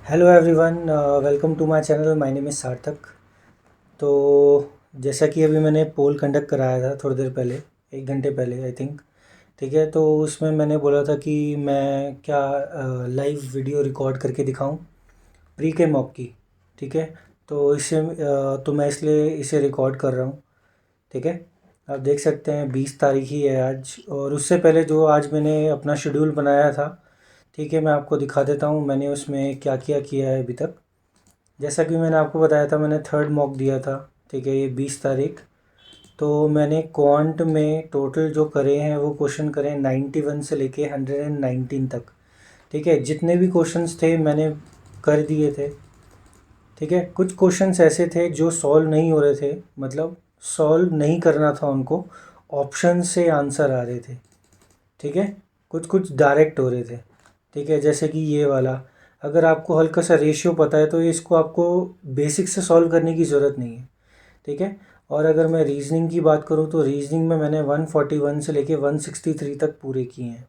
Hello everyone, welcome to my channel. My name is Sarthak. तो जैसा कि अभी मैंने पोल कंडक्ट कराया था थोड़ी देर पहले, 1 घंटे पहले आई थिंक। ठीक है, तो उसमें मैंने बोला था कि मैं क्या लाइव वीडियो रिकॉर्ड करके दिखाऊं प्री के मॉक की। ठीक है, तो तो मैं इसलिए इसे रिकॉर्ड कर रहा हूँ। ठीक है, आप देख सकते हैं 20 तारीख ही है आज, और उससे पहले जो आज मैंने अपना शेड्यूल बनाया था, ठीक है, मैं आपको दिखा देता हूँ मैंने उसमें क्या क्या किया है अभी तक। जैसा कि मैंने आपको बताया था, मैंने थर्ड मॉक दिया था। ठीक है, ये 20 तारीख। तो मैंने क्वांट में टोटल जो करे हैं वो क्वेश्चन करे हैं 91 से लेके 119 तक। ठीक है, जितने भी क्वेश्चंस थे मैंने कर दिए थे। ठीक है, कुछ क्वेश्चंस ऐसे थे जो सॉल्व नहीं हो रहे थे, मतलब सॉल्व नहीं करना था उनको, ऑप्शन से आंसर आ रहे थे। ठीक है, कुछ कुछ डायरेक्ट हो रहे थे। ठीक है, जैसे कि ये वाला, अगर आपको हल्का सा रेशियो पता है तो ये इसको आपको बेसिक से सॉल्व करने की ज़रूरत नहीं है। ठीक है, और अगर मैं रीजनिंग की बात करूँ तो रीजनिंग में मैंने 141 से लेके 163 तक पूरे किए हैं।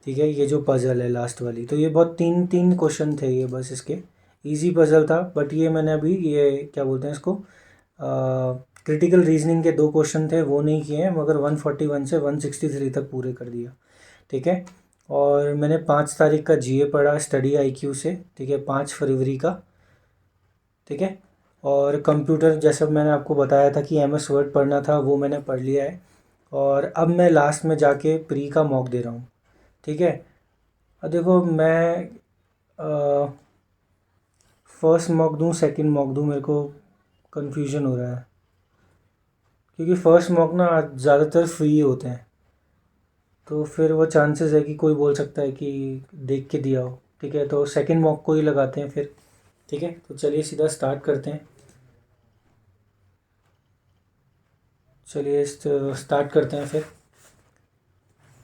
ठीक है, ये जो पज़ल है लास्ट वाली, तो ये बहुत तीन तीन क्वेश्चन थे ये, बस इसके इजी पज़ल था। बट ये मैंने अभी ये क्या बोलते हैं इसको, क्रिटिकल रीजनिंग के 2 क्वेश्चन थे वो नहीं किए हैं, मगर 141 से 163 तक पूरे कर दिया। ठीक है, और मैंने 5 तारीख का जीए पढ़ा स्टडी आईक्यू से। ठीक है, 5 फरवरी का। ठीक है, और कंप्यूटर जैसे मैंने आपको बताया था कि एमएस वर्ड पढ़ना था, वो मैंने पढ़ लिया है। और अब मैं लास्ट में जाके प्री का मॉक दे रहा हूँ। ठीक है, अब देखो मैं फर्स्ट मॉक दूँ सेकंड मॉक दूँ, मेरे को कन्फ्यूजन हो रहा है, क्योंकि फ़र्स्ट मॉक ना ज़्यादातर फ्री होते हैं, तो फिर वो चांसेस है कि कोई बोल सकता है कि देख के दिया हो। ठीक है, तो सेकंड मॉक को ही लगाते हैं फिर। ठीक है, तो चलिए सीधा स्टार्ट करते हैं। चलिए स्टार्ट करते हैं फिर।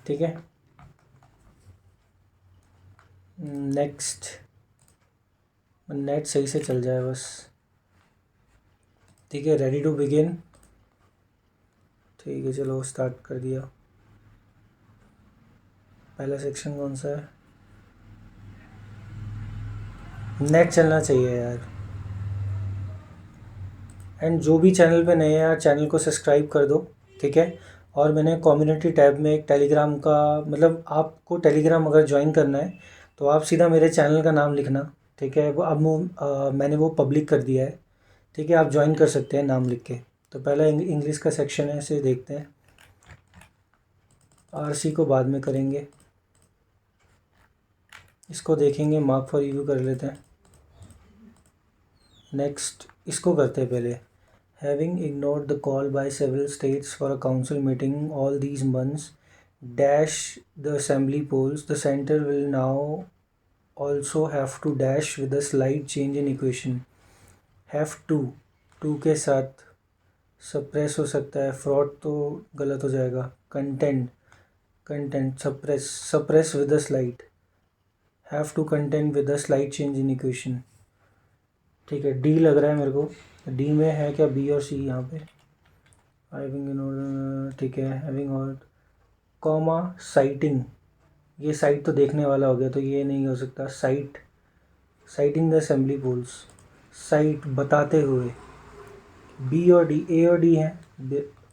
ठीक है, नेक्स्ट, नेट सही से चल जाए बस। ठीक है, रेडी टू बिगिन। ठीक है, चलो स्टार्ट कर दिया। पहला सेक्शन कौन सा है? नेट चलना चाहिए यार। एंड जो भी चैनल पे नए हैं यार, चैनल को सब्सक्राइब कर दो। ठीक है, और मैंने कम्युनिटी टैब में एक टेलीग्राम का, मतलब आपको टेलीग्राम अगर ज्वाइन करना है तो आप सीधा मेरे चैनल का नाम लिखना। ठीक है, वो अब मैंने वो पब्लिक कर दिया है। ठीक है, आप ज्वाइन कर सकते हैं नाम लिख के। तो पहला इंग्लिश का सेक्शन है, इसे देखते हैं। आरसी को बाद में करेंगे, इसको देखेंगे, मार्क फॉर रिव्यू कर लेते हैं। नेक्स्ट इसको करते हैं पहले। Having ignored the call by several states for a council meeting all these months, dash the assembly polls, the center will now also have to dash with a slight change in equation. Have to के साथ suppress हो सकता है, fraud तो गलत हो जाएगा। Content suppress with a slight, have to content with a slight change in equation. ठीक है, डी लग रहा है मेरे को। डी में है क्या बी और सी यहाँ पे? हैविंग इन ऑर्डर, ठीक है, हैविंग और कॉमा साइटिंग, ये साइट तो देखने वाला हो गया, तो ये नहीं हो सकता। Citing the assembly polls, cite बताते हुए। बी और डी, ए और डी हैं,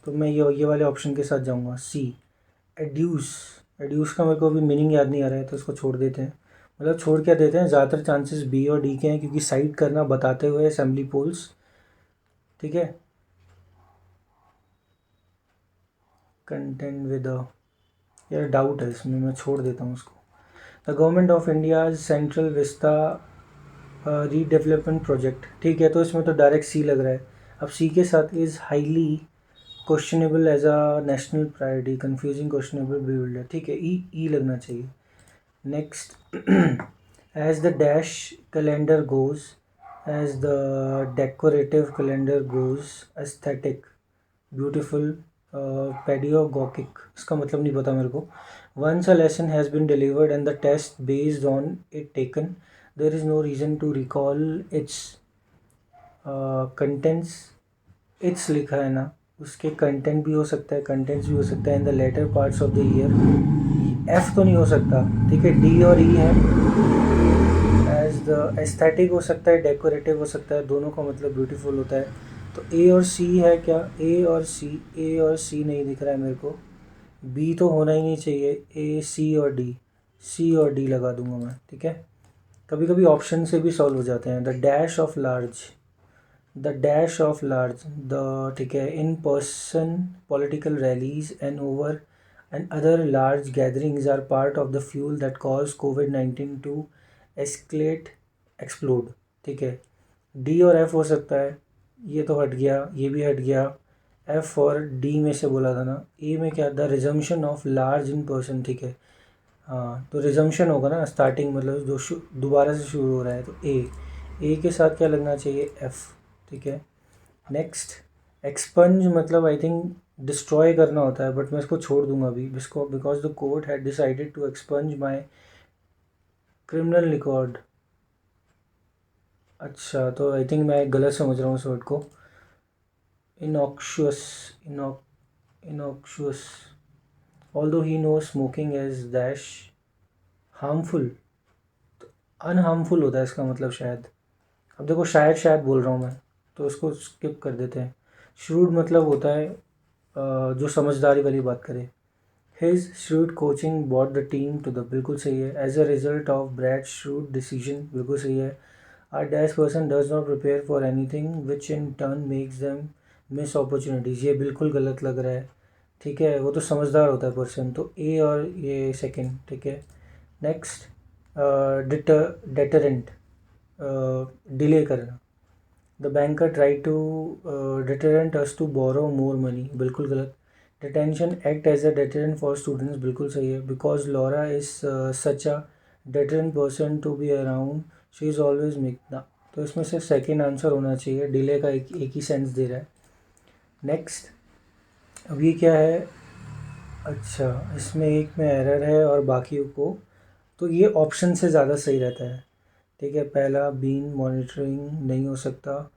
तो मैं ये वाले ऑप्शन के साथ जाऊंगा। सी, एड्यूस। एड्यूस का मेरे को अभी मीनिंग याद नहीं आ रहा है, तो इसको छोड़ देते हैं। मतलब छोड़ क्या देते हैं, ज़्यादातर चांसेस बी और डी के हैं, क्योंकि साइट करना बताते हुए असेंबली पोल्स। ठीक है, कंटेंट विद, यार डाउट है इसमें, मैं छोड़ देता हूँ उसको। The government of India central vista redevelopment project. ठीक है, तो इसमें तो डायरेक्ट सी लग रहा है। अब सी के साथ is highly questionable as a national priority, confusing questionable builder. ठीक है, ई लगना चाहिए। Next, as the dash calendar goes, as the decorative calendar goes, aesthetic, beautiful, pedagogic, इसका मतलब नहीं पता मेरे को। Once a lesson has been delivered and the test based on it taken, there is no reason to recall its contents. Its लिखा है ना, उसके कंटेंट भी हो सकता है, कंटेंट्स भी हो सकता है in the latter parts of the year. F तो नहीं हो सकता। ठीक है, डी और ई है। एज द एस्थेटिक हो सकता है, डेकोरेटिव हो सकता है, दोनों का मतलब ब्यूटीफुल होता है। तो ए और सी है क्या? ए और सी नहीं दिख रहा है मेरे को। बी तो होना ही नहीं चाहिए। ए, सी और डी लगा दूंगा मैं, ठीक है। कभी कभी ऑप्शन से भी सॉल्व हो जाते हैं। The dash of large the ठीक है, in person political rallies and over and other large gatherings are part of the fuel that cause कोविड-19 टू एस्केलेट एक्सप्लोड, ठीक है। डी और एफ हो सकता है, ये तो हट गया, ये भी हट गया। एफ और डी में से बोला था ना। ए में क्या? The resumption of large in person, ठीक है। हाँ, तो रिजम्पशन होगा ना, स्टार्टिंग मतलब जो दोबारा से शुरू हो रहा है। तो ए के साथ क्या लगना चाहिए? एफ, ठीक है। नेक्स्ट, एक्सपंज मतलब आई थिंक डिस्ट्रॉय करना होता है, बट मैं इसको छोड़ दूंगा अभी। Because the court had decided to expunge my criminal record. अच्छा, तो आई थिंक मैं गलत समझ रहा हूँ इस वर्ड को। Innocuous, innocuous, although he no smoking is dash harmful. Unharmful होता है इसका मतलब शायद। अब देखो, शायद बोल रहा हूँ मैं, तो इसको स्किप कर देते हैं। श्रूड मतलब होता है जो समझदारी वाली बात करे। His shrewd coaching bought the team to the, बिल्कुल सही है। As a result of Brad shrewd decision, बिल्कुल सही है। R dash person does not prepare for anything which in turn makes them miss opportunities, ये बिल्कुल गलत लग रहा है, ठीक है। वो तो समझदार होता है पर्सन, तो ए और ये सेकंड, ठीक है। नेक्स्ट, डेटरेंट, डिले करना। The banker try to deterrent us to borrow more money, बिल्कुल गलत। Detention act as a deterrent for students, बिल्कुल सही है। Because Laura is such a deterrent person to be around, she is always make ना। तो इसमें से second answer होना चाहिए। डिले का एक ही सेंस दे रहा है। नेक्स्ट, अब ये क्या है? अच्छा, इसमें एक में एरर है और बाकी को, तो ये ऑप्शन से ज़्यादा सही रहता है, ठीक है। पहला, बीन मॉनिटरिंग नहीं हो सकता।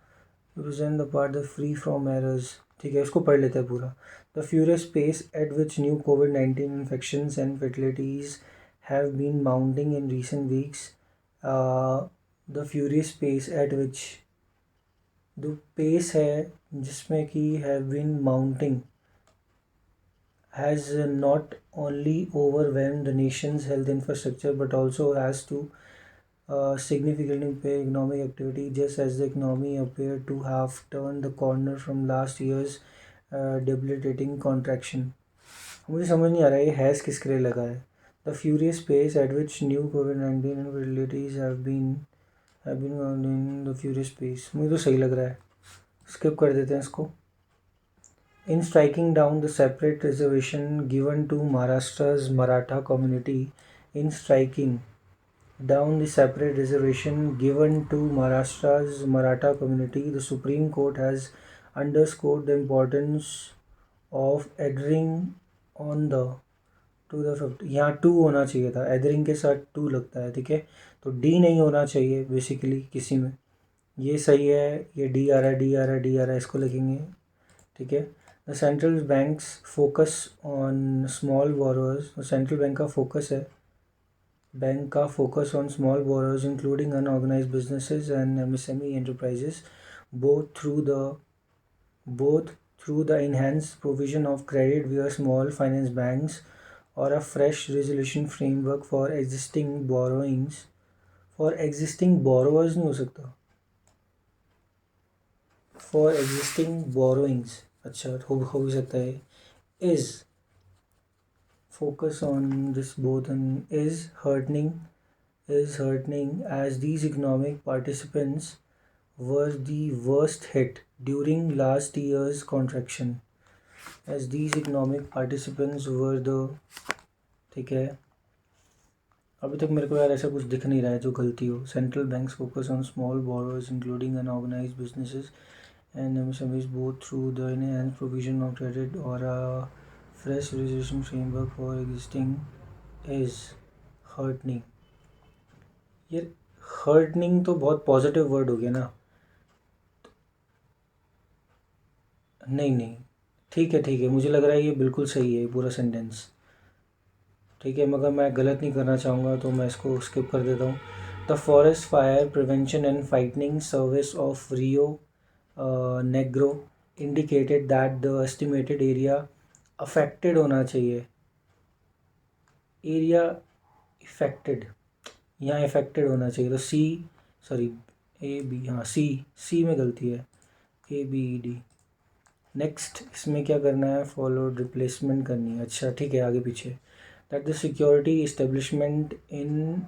Represent the part the free from errors, ठीक है, इसको पढ़ लेते हैं पूरा। The furious pace at which new कोविड-19 infections and fertilities have been mounting in recent weeks. The furious pace at which, जो पेस है जिसमें कि have been mounting has not only overwhelmed the nation's health infrastructure but also has to significantly impair economic activity, just as the economy appeared to have turned the corner from last year's debilitating contraction. मुझे समझ नहीं आ रहा है ये has किसके लिए लगा है। The furious pace at which new COVID-19 and fatalities have been in the furious pace, मुझे तो सही लग रहा है, स्किप कर देते हैं इसको। In striking down the separate reservation given to Maharashtra's Maratha community, in striking down the separate reservation given to Maharashtra's Maratha community, the Supreme Court has underscored the importance of adhering on the to the fifth. यहाँ to होना चाहिए था, एदरिंग के साथ to लगता है, ठीक है। तो डी नहीं होना चाहिए बेसिकली किसी में। ये सही है, ये डी आ रहा है, डी आ रहा है, डी आ रहा है, इसको लिखेंगे, ठीक है। The central banks focus on small borrowers, central bank का focus on small borrowers including unorganised businesses and MSME enterprises both through the enhanced provision of credit via small finance banks or a fresh resolution framework for existing borrowings, for existing borrowers नहीं हो सकता, for existing borrowings, अच्छा हो भी सकता है। is focus on this both and is heartening as these economic participants were the worst hit during last year's contraction, as these economic participants were the, ठीक है। अभी तक मेरे को यार ऐसा कुछ दिख नहीं रहा है जो गलती हो। Central banks focus on small borrowers including unorganised businesses and MSMEs both through the enhanced provision of credit or a fresh resolution framework for existing is heartening। ये heartening तो बहुत पॉजिटिव वर्ड हो गया ना। नहीं, ठीक है, मुझे लग रहा है ये बिल्कुल सही है पूरा सेंटेंस, ठीक है। मगर मैं गलत नहीं करना चाहूँगा तो मैं इसको स्किप कर देता हूँ। The Forest Fire Prevention and Fighting Service of Rio Negro indicated that the estimated area affected होना चाहिए, एरिया इफेक्टेड, यहाँ इफेक्टेड होना चाहिए, तो सी, सॉरी, ए बी, हाँ सी, सी में गलती है, A B E D. Next इसमें क्या करना है, फॉलोड रिप्लेसमेंट करनी है, अच्छा ठीक है, आगे पीछे। That the security establishment in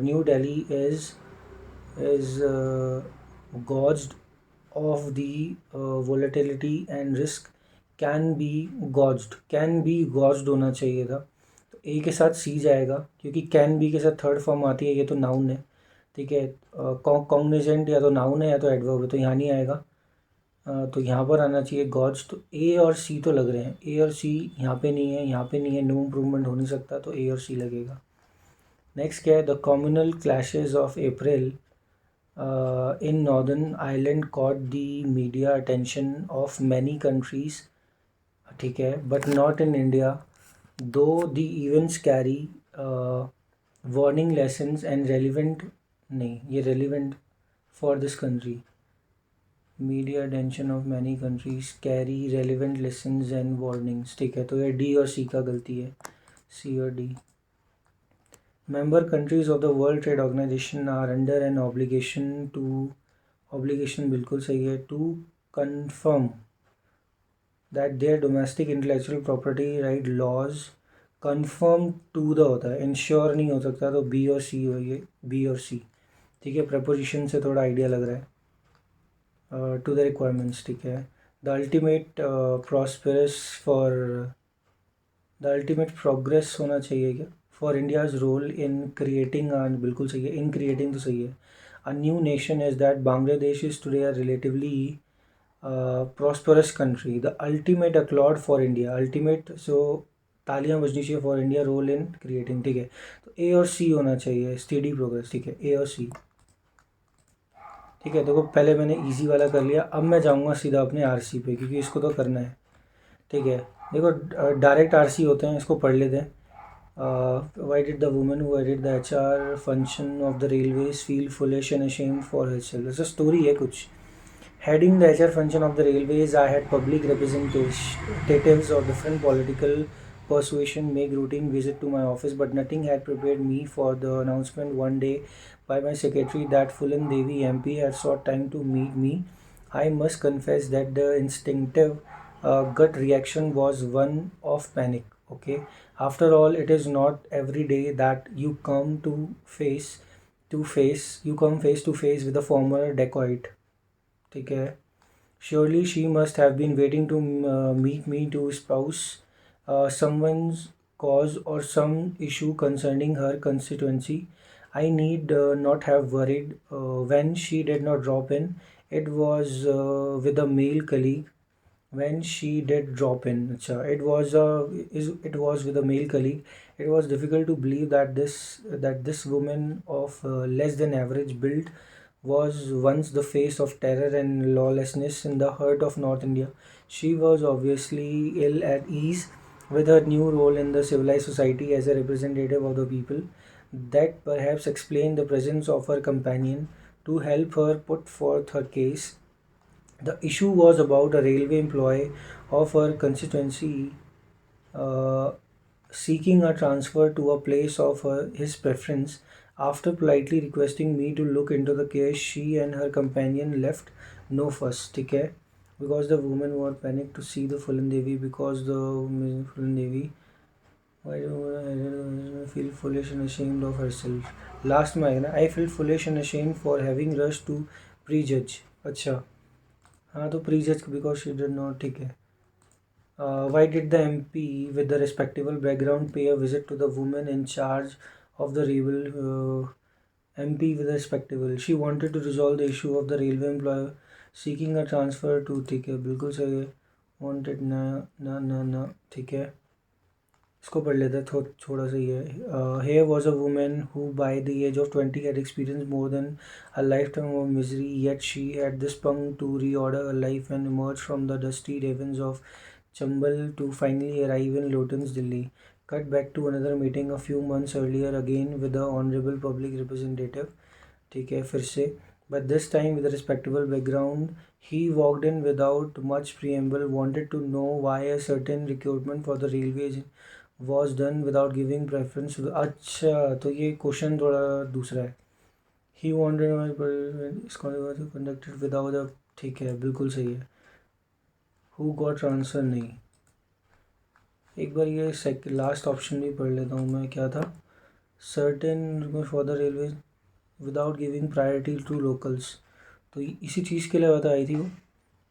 new Delhi is gauged of the volatility and risk can be gauged होना चाहिए था, तो ए के साथ सी जाएगा, क्योंकि कैन बी के साथ थर्ड फॉर्म आती है, ये तो नाउन है, ठीक है, कॉग्निजेंट या तो नाउन है या तो एडवर्ब है, तो यहाँ नहीं आएगा, तो यहाँ पर आना चाहिए गॉज। तो ए और सी तो लग रहे हैं, ए और सी यहाँ पे नहीं है, यहाँ पे नहीं है, नो इम्प्रूवमेंट हो नहीं सकता, तो ए और सी लगेगा। नेक्स्ट क्या है, the communal clashes of April in Northern Ireland caught the media attention of many countries, ठीक है, but not in India, though the events carry warning lessons and relevant, नहीं ये relevant for this country, media attention of many countries carry relevant lessons and warnings, ठीक है, तो ये D और सी का गलती है, सी और D. Member countries of the World Trade Organization are under an obligation बिल्कुल सही है, to confirm that their domestic intellectual property right laws confirm to the होता है, ensure नहीं हो सकता, तो बी और सी हो, ये बी और सी, ठीक है, preposition से थोड़ा आइडिया लग रहा है, to the requirements, ठीक है। The ultimate progress होना चाहिए क्या, for India's role in creating, बिल्कुल सही है, इन क्रिएटिंग तो सही है, a new nation is that Bangladesh is today a relatively prosperous country, the ultimate accolade for India, ultimate, so तालियां बजनी चाहिए for India role in creating, ठीक है, तो ए और सी होना चाहिए, स्टेडी प्रोग्रेस, ठीक है, ए और सी, ठीक है। देखो पहले मैंने इजी वाला कर लिया, अब मैं जाऊंगा सीधा अपने आरसी पे, क्योंकि इसको तो करना है, ठीक है। देखो डायरेक्ट आरसी होते हैं, इसको पढ़ लेते हैं। Why did the woman who headed the HR function of the railways feel foolish and ashamed for herself? ऐसा स्टोरी है कुछ। Heading the HR function of the railways, I had public representatives of different political persuasion make routine visit to my office, but nothing had prepared me for the announcement one day by my secretary that Fulan Devi MP had sought time to meet me. I must confess that the instinctive gut reaction was one of panic. Okay, after all, it is not every day that you come face to face with a former dacoit, ठीक है। Surely she must have been waiting to meet me to espouse someone's cause or some issue concerning her constituency. I need not have worried when she did not drop in. It was with a male colleague when she did drop in. Achha, it was with a male colleague. It was difficult to believe that this woman of less than average build was once the face of terror and lawlessness in the heart of North India. She was obviously ill at ease with her new role in the civilized society as a representative of the people. That perhaps explained the presence of her companion to help her put forth her case. The issue was about a railway employee of her constituency uh, seeking a transfer to a place of his preference. After politely requesting me to look into the case, she and her companion left no fuss. ठीक है, because the women were panicked to see the Fulan Devi, because the Fulan Devi, why do I feel foolish and ashamed of herself. Last में आएगा ना, I feel foolish and ashamed for having rushed to prejudge. अच्छा हाँ, तो प्रीजज because she did not, ठीक है। Why did the MP with the respectable background pay a visit to the woman in charge of the railway? MP with a respectable, she wanted to resolve the issue of the railway employer seeking a transfer to, ठीक है, बिल्कुल सही है। wanted ना ना ना ना, ठीक है, इसको पढ़ लेते हैं, थोड़ा सा ही है। Here was a woman who by the age of 20 had experienced more than a lifetime of misery, yet she had the spunk to reorder her life and emerge from the dusty ravens of Chambal to finally arrive in Lotan's Delhi. Cut back to another meeting a few months earlier again with the honorable public representative. ठीक है, फिर से, but this time with a respectable background. He walked in without much preamble, wanted to know why a certain recruitment for the railways was done without giving preference to the. अच्छा, तो ये question थोड़ा दूसरा है. He wanted is conducted without a. ठीक है, बिल्कुल सही है. Who got transfer नहीं. एक बार ये लास्ट ऑप्शन भी पढ़ लेता हूँ मैं, क्या था. Certain for the railway without giving priority to locals. तो इसी चीज़ के लिए बताई थी वो,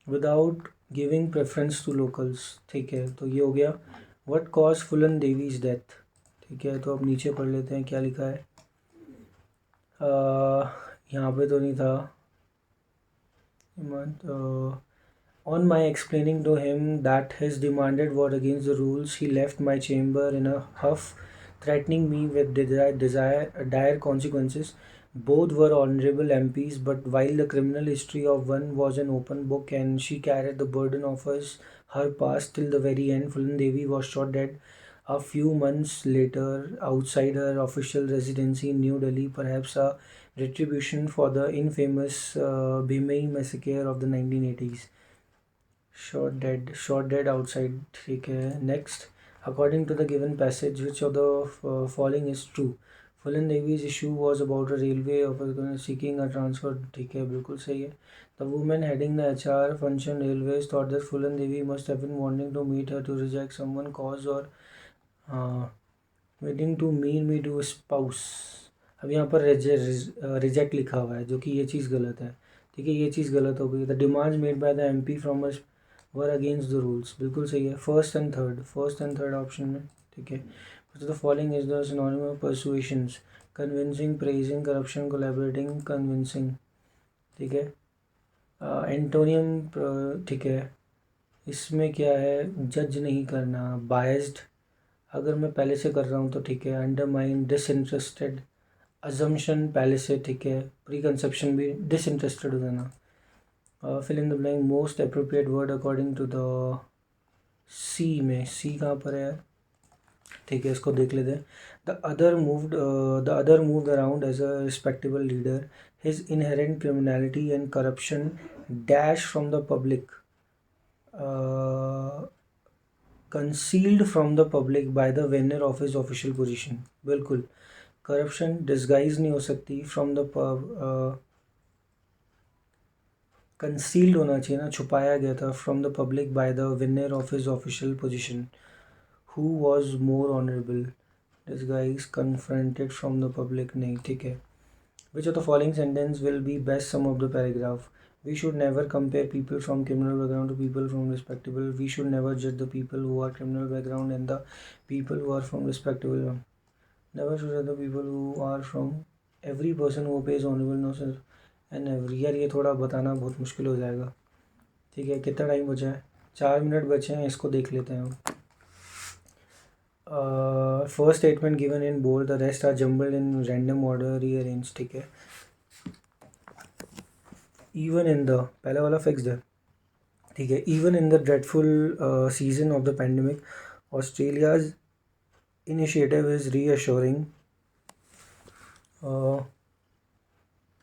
without giving preference to locals. ठीक है, तो ये हो गया. What cause Phoolan Devi's death. ठीक है, तो अब नीचे पढ़ लेते हैं क्या लिखा है. यहाँ पे तो नहीं था. On my explaining to him that his demanded were against the rules, he left my chamber in a huff, threatening me with dire consequences. Both were honorable MPs, but while the criminal history of one was an open book and she carried the burden of her past till the very end, Fulan Devi was shot dead a few months later outside her official residency in New Delhi, perhaps a retribution for the infamous Bhimai massacre of the 1980s. Shot dead outside. ठीक है, next. According to the given passage, which of the following is true? Fulan Devi's issue was about a railway officer seeking a transfer. ठीक है, बिल्कुल सही है. The woman heading the HR function railways thought that Fulan Devi must have been wanting to meet her to reject someone cause or waiting to meet me to spouse. अब यहाँ पर reject लिखा हुआ है, जो कि ये चीज़ गलत है. ठीक है, ये चीज़ गलत हो गई. The demands made by the MP from were against the rules. बिल्कुल सही है. फर्स्ट एंड थर्ड ऑप्शन में. ठीक है, तो the following is the synonym of persuasions. Convincing, praising, corruption, collaborating, convincing. ठीक है. एंटोनियम. ठीक है, इसमें क्या है, जज नहीं करना, बायस्ड अगर मैं पहले से कर रहा हूँ तो ठीक है. अंडरमाइन, डिसइंटरेस्टेड, अजम्पशन पहले से. ठीक है, प्री कंसेप्शन भी डिसइंटरेस्टेड हो जाना. Fill in the blank. Most appropriate word according to the C में. सी कहाँ पर है. ठीक है, इसको देख लेते हैं. The other moved around as a respectable leader. His inherent criminality and corruption dash from the public, concealed from the public by the veneer of his official position. बिल्कुल. करप्शन डिस्गाइज नहीं हो सकती फ्रॉम द कंसील्ड होना चाहिए ना, छुपाया गया था. From the public by the veneer of his official position. Who was more honourable. Disguise, confronted from the public नहीं. ठीक है. Which of the following sentence will be best sum of the paragraph. We should never compare people from criminal background to people from respectable. We should never judge the people who are criminal background and the people who are from respectable one. Never should judge the people who are from every person who pays honorable no sir and every. यार ये थोड़ा बताना बहुत मुश्किल हो जाएगा. ठीक है, कितना टाइम बचा है. 4 मिनट बचे हैं, इसको देख लेते हैं हम. First statement given in bold, the rest are jumbled in random order rearrange. ठीक है. Even in the पहला वाला फिक्स्ड है. ठीक है. Even in the dreadful season of the pandemic, Australia's initiative is reassuring.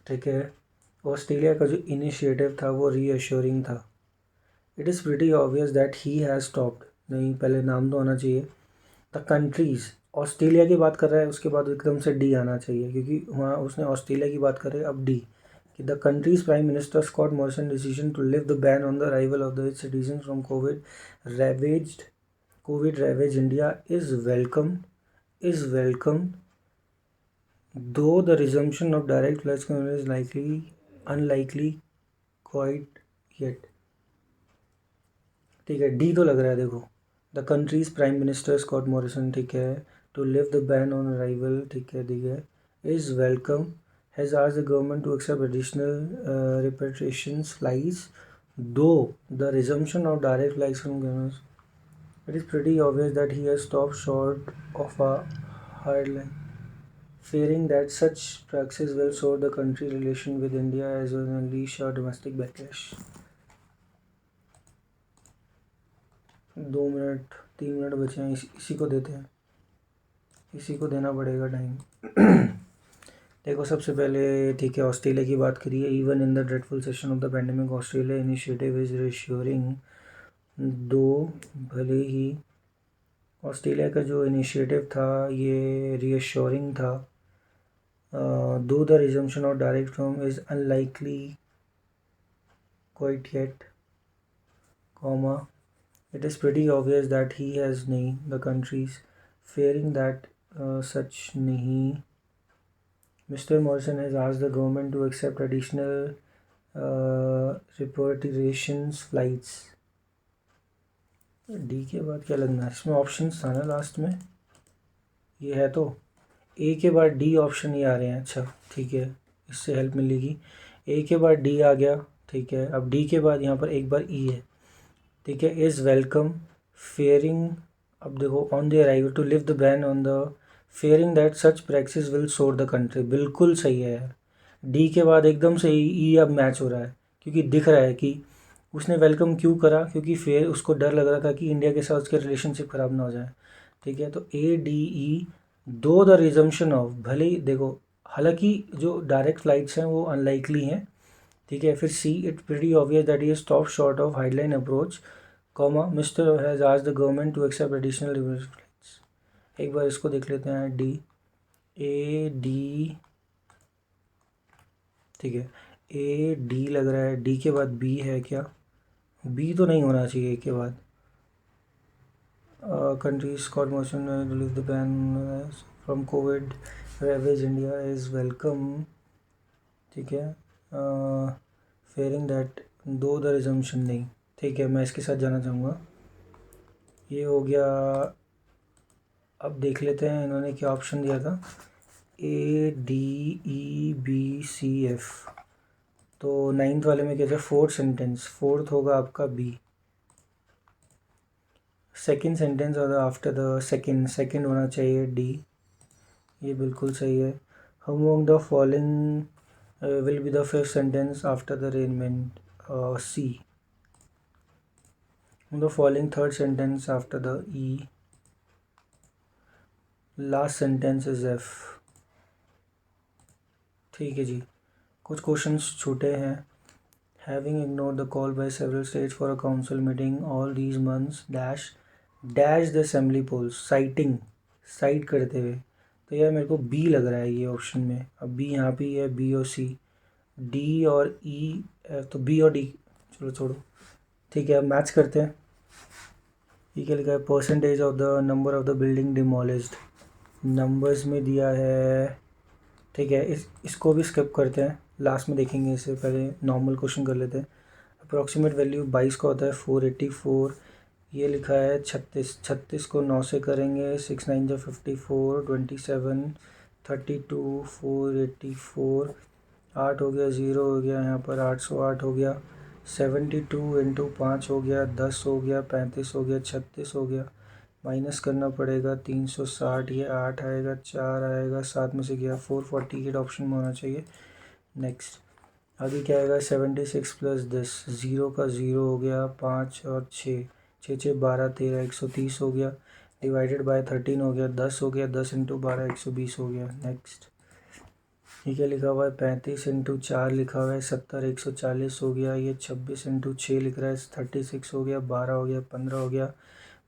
ठीक है, ऑस्ट्रेलिया का जो इनिशिएटिव था वो रीअश्योरिंग था. It is pretty obvious that he has stopped. नहीं, पहले नाम तो आना चाहिए. द कंट्रीज़, ऑस्ट्रेलिया की बात कर रहा है, उसके बाद एकदम से डी आना चाहिए, क्योंकि वहाँ उसने ऑस्ट्रेलिया की बात कर रहे. अब D. The country's Prime Minister Scott Morrison's decision to lift the ban on the arrival of its citizens from COVID-ravaged India is welcomed, though the resumption of direct flights is unlikely quite yet. ठीक है, D तो लग रहा है. देखो, the countries prime minister Scott Morrison. ठीक है, to lift the ban on arrival. ठीक है, is welcome. Has asked the government to accept additional repatriation flights, though the resumption of direct flights from governors. It is pretty obvious that he has stopped short of a hard line, fearing that such practices will sour the country's relation with India as well as unleash a domestic backlash. 2 minute 3 minute बचे हैं, इसी को देते हैं. इसी को देना पड़ेगा टाइम। देखो सबसे पहले ठीक है, ऑस्ट्रेलिया की बात करिए। Even in the dreadful session of the pandemic Australia initiative is reassuring, though भले ही ऑस्ट्रेलिया का जो इनिशिएटिव था ये रीअश्योरिंग था, दो the resumption of direct from is unlikely quite yet, comma, it is pretty obvious that he has nahi, the countries fearing that such nahi. Mr. Morrison has asked the government to accept additional repatriations flights. D के बाद क्या लगना है इसमें? Options था ना last में, ये है तो ए के बाद डी ऑप्शन ये आ रहे हैं। अच्छा ठीक है, इससे हेल्प मिलेगी। ए के बाद डी आ गया, ठीक है। अब डी के बाद यहाँ पर एक बार ई है, ठीक है। इज़ वेलकम फेयरिंग, अब देखो on the arrival to leave the ban on the fearing that such practice will sour the country. बिल्कुल सही है यार, डी के बाद एकदम से ई अब मैच हो रहा है, क्योंकि दिख रहा है कि उसने वेलकम क्यों करा, क्योंकि फिर उसको डर लग रहा था कि इंडिया के साथ उसके रिलेशनशिप ख़राब ना हो जाए, ठीक है। तो ए डी ई, दो द रिजम्पशन ऑफ, भले ही देखो हालांकि जो डायरेक्ट फ्लाइट्स हैं वो अनलाइकली हैं, ठीक है। फिर C, it pretty obvious that he stop short of hardline approach, comma, mister has asked the government to accept additional flights. एक बार इसको देख लेते हैं, डी, ए डी, ठीक है। ए डी लग रहा है, डी के बाद बी है क्या? बी तो नहीं होना चाहिए ए के बाद। Countries caught motion relieve the ban from COVID ravages India is welcome, ठीक है। Fearing that, though the resumption नहीं, ठीक है। मैं इसके साथ जाना चाहूँगा, ये हो गया। अब देख लेते हैं इन्होंने क्या ऑप्शन दिया था, A D E B C F. तो नाइन्थ वाले में क्या था, फोर्थ सेंटेंस, फोर्थ होगा आपका B. Second sentence after the second, second होना चाहिए डी, ये बिल्कुल सही है। Among the following will be the fifth sentence after the arrangement, C. The following third sentence after the E, last sentence is F, ठीक है जी। कुछ क्वेश्चंस छूटे हैं। Having ignored the call by several states for a council meeting all these months dash dash the assembly polls, citing, cite करते हुए। तो यार मेरे को बी लग रहा है ये ऑप्शन में। अब बी यहाँ पे है, बी और सी, डी और ई, तो बी और डी, चलो छोड़ो, ठीक है। अब मैच करते हैं। ये क्या लिखा है, percentage of the number of the building demolished, numbers में दिया है, ठीक है। इसको भी स्किप करते हैं, लास्ट में देखेंगे, इससे पहले नॉर्मल क्वेश्चन कर लेते हैं। अप्रॉक्सीमेट वैल्यू 22 का होता है 484, ये लिखा है 36, 36 को 9 से करेंगे, 6 9 जो 54, 27, 32, 484, 8 हो गया, 0 हो गया, यहाँ पर 808 हो गया, 72 इंटू 5 हो गया, 10 हो गया, 35 हो गया, 36 हो गया, माइनस करना पड़ेगा 360, ये 8 आएगा, 4 आएगा, 7 में से गया 448 ऑप्शन में होना चाहिए। नेक्स्ट आगे क्या आएगा, 76 प्लस 10, 0 का 0 हो गया, 5 और 6, 6 6 12 13, 130 हो गया, डिवाइडेड बाय 13 हो गया, 10 हो गया, 10 इंटू 12 120 हो गया। नेक्स्ट ये क्या लिखा हुआ है, 35 इंटू 4 लिखा हुआ है 70, 140 हो गया, ये 26 इंटू 6 लिख रहा है 36 हो गया, 12 हो गया, 15 हो गया,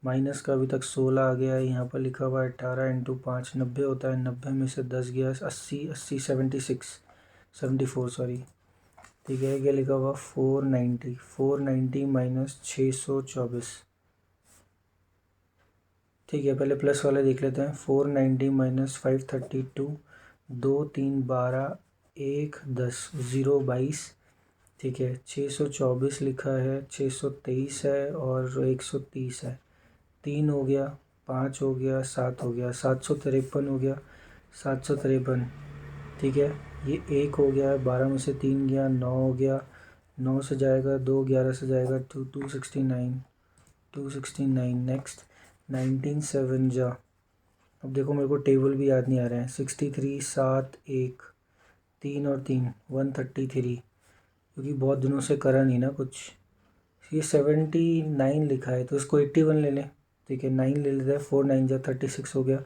माइनस का अभी तक 16 आ गया है, यहाँ पर लिखा हुआ है 18 इंटू 5 90 होता है, 90 में से 10 गया 80, 80 76 74 सॉरी, ठीक है। क्या लिखा हुआ 490, 490 माइनस 624, ठीक है। पहले प्लस वाले देख लेते हैं, 490 माइनस 532, 2 3 12, 1 10, 0 22, ठीक है। 624 लिखा है, 623 है और 130 है, 3 हो गया, 5 हो गया, 7 हो गया, 753 हो गया, 753, ठीक है। ये 1 हो गया, 12 में से 3 गया, 9 हो गया, 9 से जाएगा 2, 11 से जाएगा 2, 269, 269। नेक्स्ट 19 7 जा, अब देखो मेरे को टेबल भी याद नहीं आ रहे हैं, 63 7 1, 3 और 3 133, क्योंकि बहुत दिनों से करा नहीं ना कुछ। ये 79 लिखा है तो इसको 81 ले लें, ठीक है। 9 ले लेते हैं, 4 9 जा 36 हो गया,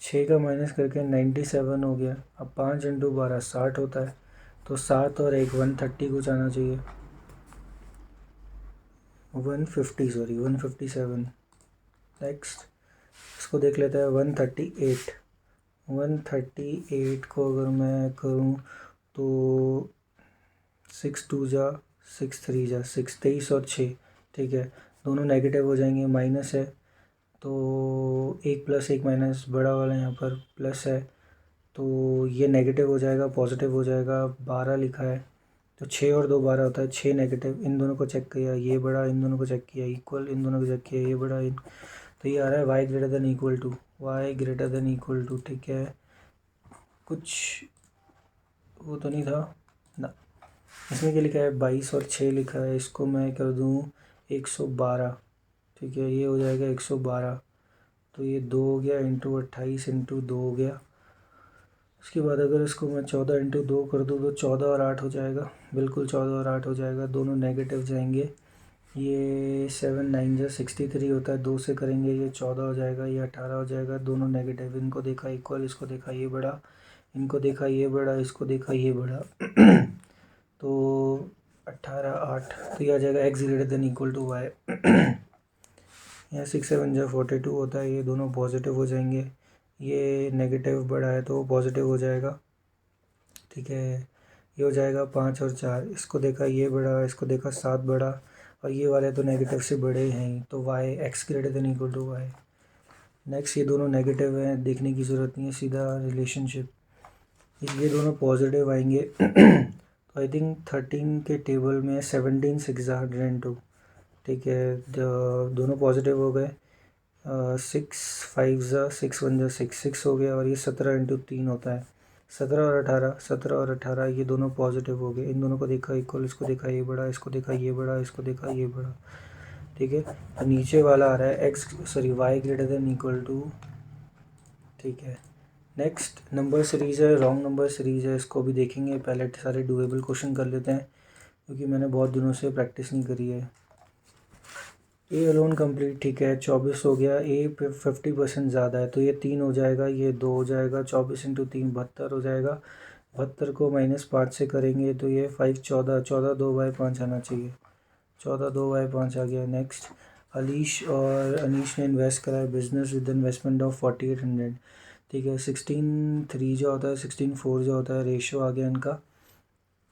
6 का माइनस करके 97 हो गया। अब 5 इंटू 12 60 होता है, तो 7 और 1 130 कुछ आना चाहिए, 150 सॉरी 157। नेक्स्ट इसको देख लेते हैं 138। 138 को अगर मैं करूँ तो 6 2 जा 6 3 जा 6, 23 और 6, ठीक है, दोनों नेगेटिव हो जाएंगे, माइनस है तो 1 प्लस 1 माइनस, बड़ा वाला यहाँ पर प्लस है तो ये नेगेटिव हो जाएगा, पॉजिटिव हो जाएगा। 12 लिखा है तो 6 और 2 12 होता है, 6 नेगेटिव, इन दोनों को चेक किया ये बड़ा, इन दोनों को चेक किया इक्वल, इन दोनों को चेक किया ये बड़ा, तो ये आ रहा है y greater than equal to, Y greater than equal to, ठीक है। कुछ वो तो नहीं था ना, इसमें क्या लिखा है 22 और 6 लिखा है, इसको मैं कर दूँ 112, ठीक है, ये हो जाएगा 112। तो ये 2 हो गया इंटू 28 इंटू 2 हो गया। उसके बाद अगर इसको मैं 14 इंटू 2 कर दूँ तो 14 और 8 हो जाएगा, बिल्कुल 14 और 8 हो जाएगा, दोनों नेगेटिव जाएंगे। ये 7 9 जा 63 होता है, 2 से करेंगे ये 14 हो जाएगा, ये 18 हो जाएगा, दोनों नेगेटिव, इनको देखा इक्वल, इसको देखा ये बड़ा, इनको देखा ये बड़ा, इसको देखा ये बड़ा तो 18 8, तो ये आ जाएगा x greater than equal to Y. यहाँ 6 7 जा 42 होता है, ये दोनों पॉजिटिव हो जाएंगे, ये नेगेटिव बड़ा है तो पॉजिटिव हो जाएगा, ठीक है। ये हो जाएगा 5 और 4, इसको देखा ये बड़ा, इसको देखा 7 बड़ा, और ये वाले तो नेगेटिव से बड़े हैं ही, तो Y X greater than equal to Y. Next ये दोनों नेगेटिव हैं, देखने की ज़रूरत नहीं है, सीधा रिलेशनशिप, ये दोनों पॉजिटिव आएंगे तो आई थिंक 13 के टेबल में 17 6 102, ठीक है, दोनों पॉजिटिव हो गए। 6 5 जा 6 1 जा 6 हो गया, और ये 17 इंटू 3 होता है, 17 और 18 ये दोनों पॉजिटिव हो गए, इन दोनों को देखा इक्वल, इसको देखा ये बड़ा, इसको देखा ये बड़ा, इसको देखा ये बड़ा, ठीक है। तो नीचे वाला आ रहा है Y greater than equal to, ठीक है। नेक्स्ट नंबर सीरीज़ है, रॉन्ग नंबर सीरीज़ है, इसको भी देखेंगे, पहले सारे डुएबल क्वेश्चन कर लेते हैं क्योंकि मैंने बहुत दिनों से प्रैक्टिस नहीं करी है। ए अलोन कंप्लीट, ठीक है, 24 हो गया, ए पे 50% ज़्यादा है तो ये 3 हो जाएगा, ये 2 हो जाएगा, 24 इंटू 3 72 हो जाएगा, 72 को -5 से करेंगे तो ये 5 14, 14 2 बाई 5 आना चाहिए, 14 2 बाई 5 आ गया। नेक्स्ट अलीश और अनीश ने इन्वेस्ट करा है बिजनेस विद इन्वेस्टमेंट ऑफ 4800, ठीक है। 16 3 जो होता है, 16 4 जो होता है, रेशो आ गया इनका,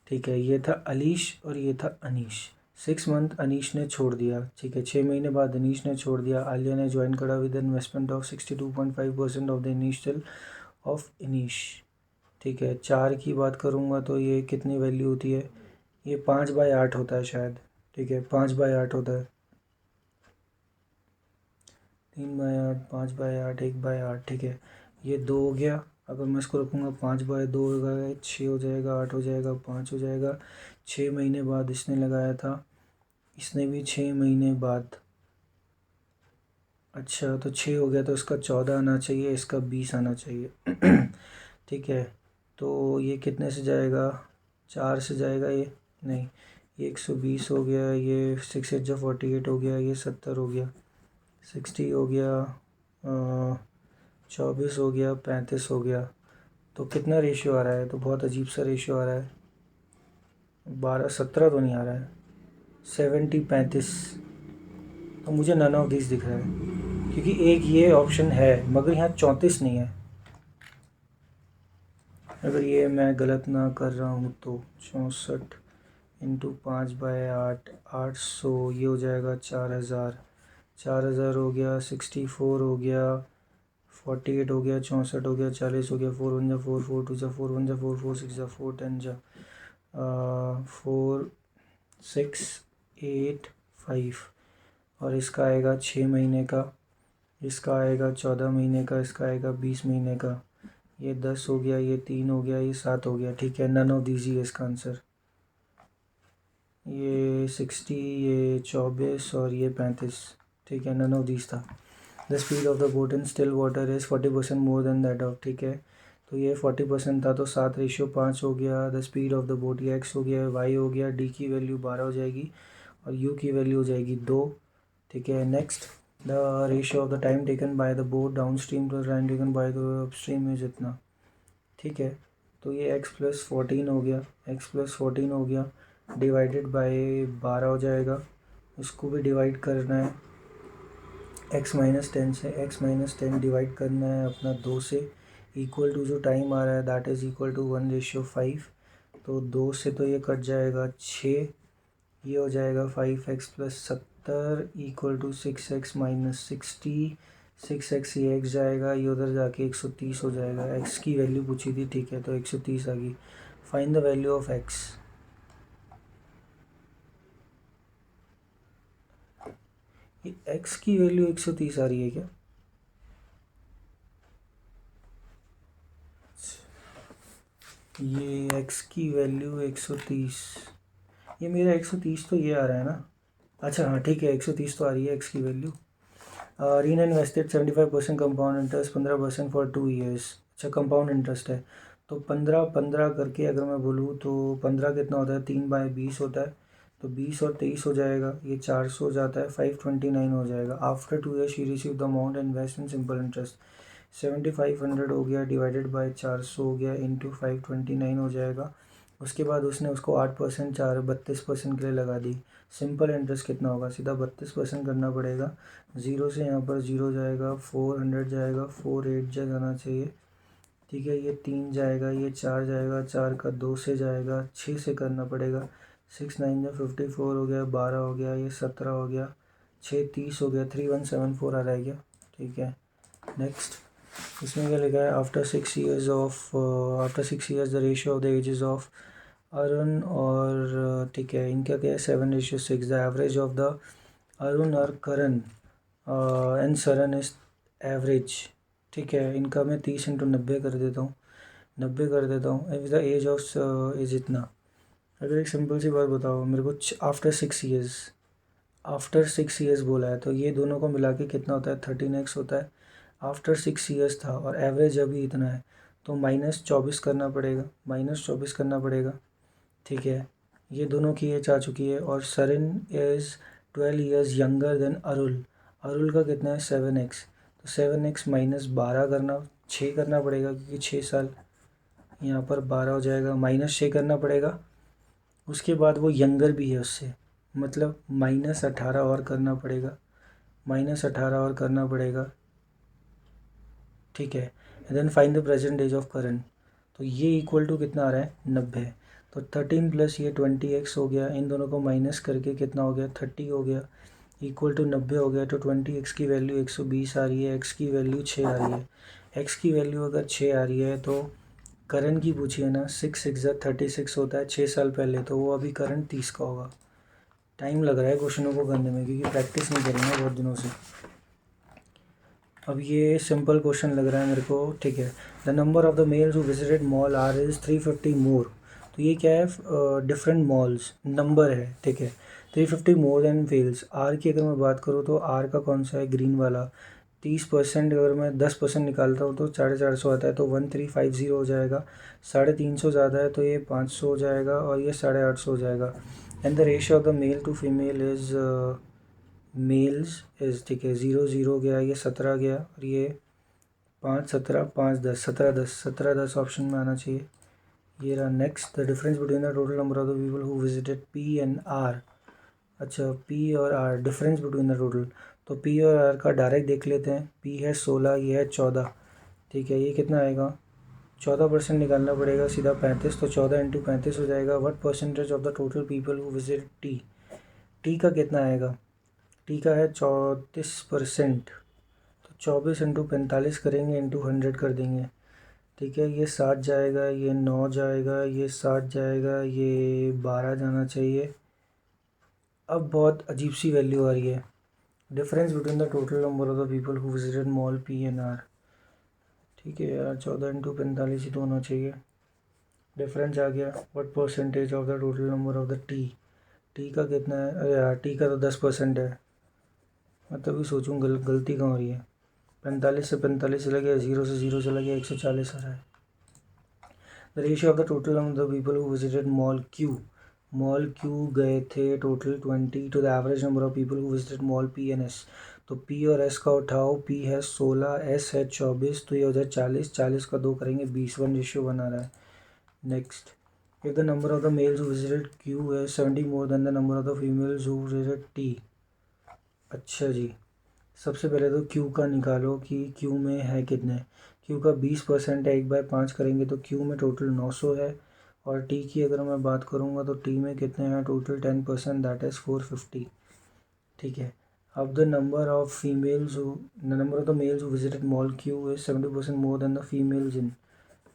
ठीक है। ये था अलीश और ये था अनीश। 6 मंथ अनीश ने छोड़ दिया, ठीक है, 6 महीने बाद अनीश ने छोड़ दिया, आलिया ने ज्वाइन करा with investment of 62.5% of the initial of Anish, ठीक है। 4 की बात करूँगा तो ये कितनी वैल्यू होती है, ये 5 बाई 8 होता है शायद, ठीक है, 5 बाई 8 होता है, 3 बाई 8 5 बाई 8 1 बाई 8, ठीक है। ये 2 हो गया, अगर मैं इसको रखूँगा 5 बाई 2 होगा, 6 हो जाएगा, 8 हो जाएगा, 5 हो जाएगा। 6 महीने बाद इसने लगाया था, इसने भी 6 महीने बाद, अच्छा तो 6 हो गया तो इसका 14 आना चाहिए, इसका 20 आना चाहिए ठीक है। तो ये कितने से जाएगा, 4 से जाएगा ये, नहीं, ये 120 हो गया, ये 6 8 जा 48 हो गया, ये 70 हो गया, 60 हो गया, 24 हो गया, 35 हो गया। तो कितना रेशियो आ रहा है, तो बहुत अजीब सा रेशियो आ रहा है, 12 17 तो नहीं आ रहा है, 70 35, तो मुझे नन ऑफ दिस दिख रहा है क्योंकि एक ये ऑप्शन है मगर यहाँ 34 नहीं है, अगर ये मैं गलत ना कर रहा हूँ तो 64 इंटू 5 बाई 8 800, ये हो जाएगा 4000, 4000 हो गया, 64 हो गया, 48 हो गया, 64 हो गया, 40 हो गया, 4 1 जा 4 4 2 जा 4 1 जा 4 4 6 जा 4 10 जा 4 6 8 5, और इसका आएगा 6 महीने का, इसका आएगा 14 महीने का, इसका आएगा 20 महीने का, ये 10 हो गया, ये 3 हो गया, ये 7 हो गया, ठीक है। नन ऑफ दीजिए इसका आंसर, ये 60, ये 24 और ये 35, ठीक है, नन ऑफ दीज था। The speed of the boat in still water is 40% more than that of, ठीक है, तो ये 40% था तो 7:5 हो गया। The speed of the boat, ये एक्स हो गया, वाई हो गया, डी की वैल्यू 12 हो जाएगी और यू की वैल्यू हो जाएगी 2, ठीक है। Next the ratio of the time taken by the boat downstream to time taken by the upstream is इतना, ठीक है। तो ये x+14 हो गया, x+14 हो गया, डिवाइडेड बाय 12 हो जाएगा, उसको भी डिवाइड करना है x-10 से, x-10 डिवाइड करना है अपना 2 से, इक्वल टू जो टाइम आ रहा है दैट इज़ इक्वल टू 1:5। तो 2 से तो ये कट जाएगा 6, ये हो जाएगा 5x+70 equal to 6x-60, 6x ये x जाएगा, ये उधर जाके 130 हो जाएगा। x की वैल्यू पूछी थी, ठीक है, तो 130 आ गई। Find the value of x। ये x की वैल्यू 130 आ रही है क्या? ये x की वैल्यू 130, ये मेरा 130 तो ये आ रहा है ना। अच्छा हाँ ठीक है, 130 तो आ रही है x की वैल्यू। रीन invested 75% compound interest 15% for 2 years. अच्छा कंपाउंड इंटरेस्ट है, तो 15 करके अगर मैं बोलूँ तो 15 कितना होता है, 3/20 होता है, तो 20 और 23 हो जाएगा, ये 400 हो जाता है, 529 हो जाएगा। After 2 years she receive the amount invest in simple interest, 7500 हो गया डिवाइडेड बाय 400 हो गया इंटू 529 हो जाएगा। उसके बाद उसने उसको 8% 32% के लिए लगा दी। सिंपल इंटरेस्ट कितना होगा, सीधा 32% करना पड़ेगा। ज़ीरो से यहाँ पर ज़ीरो जाएगा, 400 जाएगा, 48 जाना चाहिए, ठीक है, ये 3 जाएगा, ये 4 जाएगा, 4 का 2 से जाएगा, 6 से करना पड़ेगा, 6×9 या 54 हो गया, 12 हो गया, ये 17 हो गया, 6 30 हो गया, 3174 आ रहा है क्या, ठीक है। नेक्स्ट इसमें क्या लिखा है, after 6 years the ratio of the ages of Arun और ठीक है इनका क्या है 7:6। The average of the Arun और Karan and Saran is average, ठीक है। इनका मैं 30×90 कर देता हूँ, 90 कर देता हूँ। If the age of age इतना, अगर एक सिंपल सी बात बताओ मेरे को, आफ्टर 6 ईयर्स बोला है, तो ये दोनों को मिला के कितना होता है, 13x होता है। आफ्टर 6 ईयर्स था और एवरेज अभी इतना है, तो -24 करना पड़ेगा, -24 करना पड़ेगा, ठीक है। ये दोनों की एज आ चुकी है और Sarin is 12 years younger than Arul. Arul का कितना है 7x, तो 7x -12 करना, 6 करना पड़ेगा क्योंकि 6 साल, यहाँ पर 12 हो जाएगा, -6 करना पड़ेगा। उसके बाद वो यंगर भी है उससे, मतलब -18 और करना पड़ेगा, -18 और करना पड़ेगा, ठीक है। Then find the present age of Karan, तो ये इक्वल टू कितना आ रहा है 90, तो 13 प्लस ये 20x हो गया, इन दोनों को माइनस करके कितना हो गया 30 हो गया, इक्वल टू 90 हो गया। तो 20x की वैल्यू 120 आ रही है, x की वैल्यू 6 आ रही है। x की वैल्यू अगर 6 आ रही है तो करण की पूछी है ना, 6×6 = 36 होता है 6 साल पहले, तो वो अभी करण 30 का होगा। टाइम लग रहा है क्वेश्चनों को करने में क्योंकि प्रैक्टिस नहीं करी ना बहुत दिनों से। अब ये सिंपल क्वेश्चन लग रहा है मेरे को, ठीक है। The number of the males who visited mall are is 350 more, तो ये क्या है, डिफरेंट मॉल्स नंबर है, ठीक है। 350 मोर देन फेल्स। आर की अगर मैं बात करूँ तो आर का कौन सा है, ग्रीन वाला। 30% अगर मैं 10% निकालता हूँ तो 450 आता है, तो 1350 हो जाएगा। 350 ज़्यादा है तो ये 500 हो जाएगा और ये 850 हो जाएगा। And the ratio of the male to female is males is, ठीक है, 0 गया, ये 17 गया और ये 5 17 5 10 17 10 17 10 ऑप्शन में आना चाहिए। ये रहा next, the difference between the total number of the people who visited P and R. अच्छा पी और R, difference between the total, तो पी और आर का डायरेक्ट देख लेते हैं। पी है 16, ये है 14, ठीक है, ये कितना आएगा 14% निकालना पड़ेगा, सीधा 35, तो 14 × 35 हो जाएगा। What percentage of the total people who visit T, T का कितना आएगा, टी का है 34%, तो 24 × 45 करेंगे, इंटू 100 कर देंगे, ठीक है। ये 7 जाएगा, ये 9 जाएगा, ये 7 जाएगा, ये 12 जाना चाहिए। अब बहुत अजीब सी वैल्यू आ रही है, difference between the total number of the people who visited mall P and R, ठीक है यार 14 × 45 ही तो होना चाहिए। डिफरेंस आ गया। What percentage of the total number of the T, T का कितना है, अरे यार टी का तो 10% है, मैं तभी सोचूँ गलती कहाँ हो रही है। 45 से 45 चला गया, 0 से 0 चला गया, 140 आ रहा है। The ratio of the total number of the people who visited mall Q गए थे total 20 to the average number of people who visited mall P N S, तो पी और एस का उठाओ, पी है 16, एस है 24, तो ये हो जाए 40, 40 का 2 करेंगे 20, 1:1 आ रहा है। Next, if the number of the males who visited Q is 70 more than the number of the females who visited T। अच्छा जी, सबसे पहले तो Q का निकालो कि Q में है कितने। Q का 20% है, 1/5 करेंगे तो Q में टोटल 900 है। और T की अगर मैं बात करूँगा तो T में कितने हैं टोटल, 10%, दैट इज़ 450। ठीक है, अब the number of the males who visited mall Q is 70% more than the females in.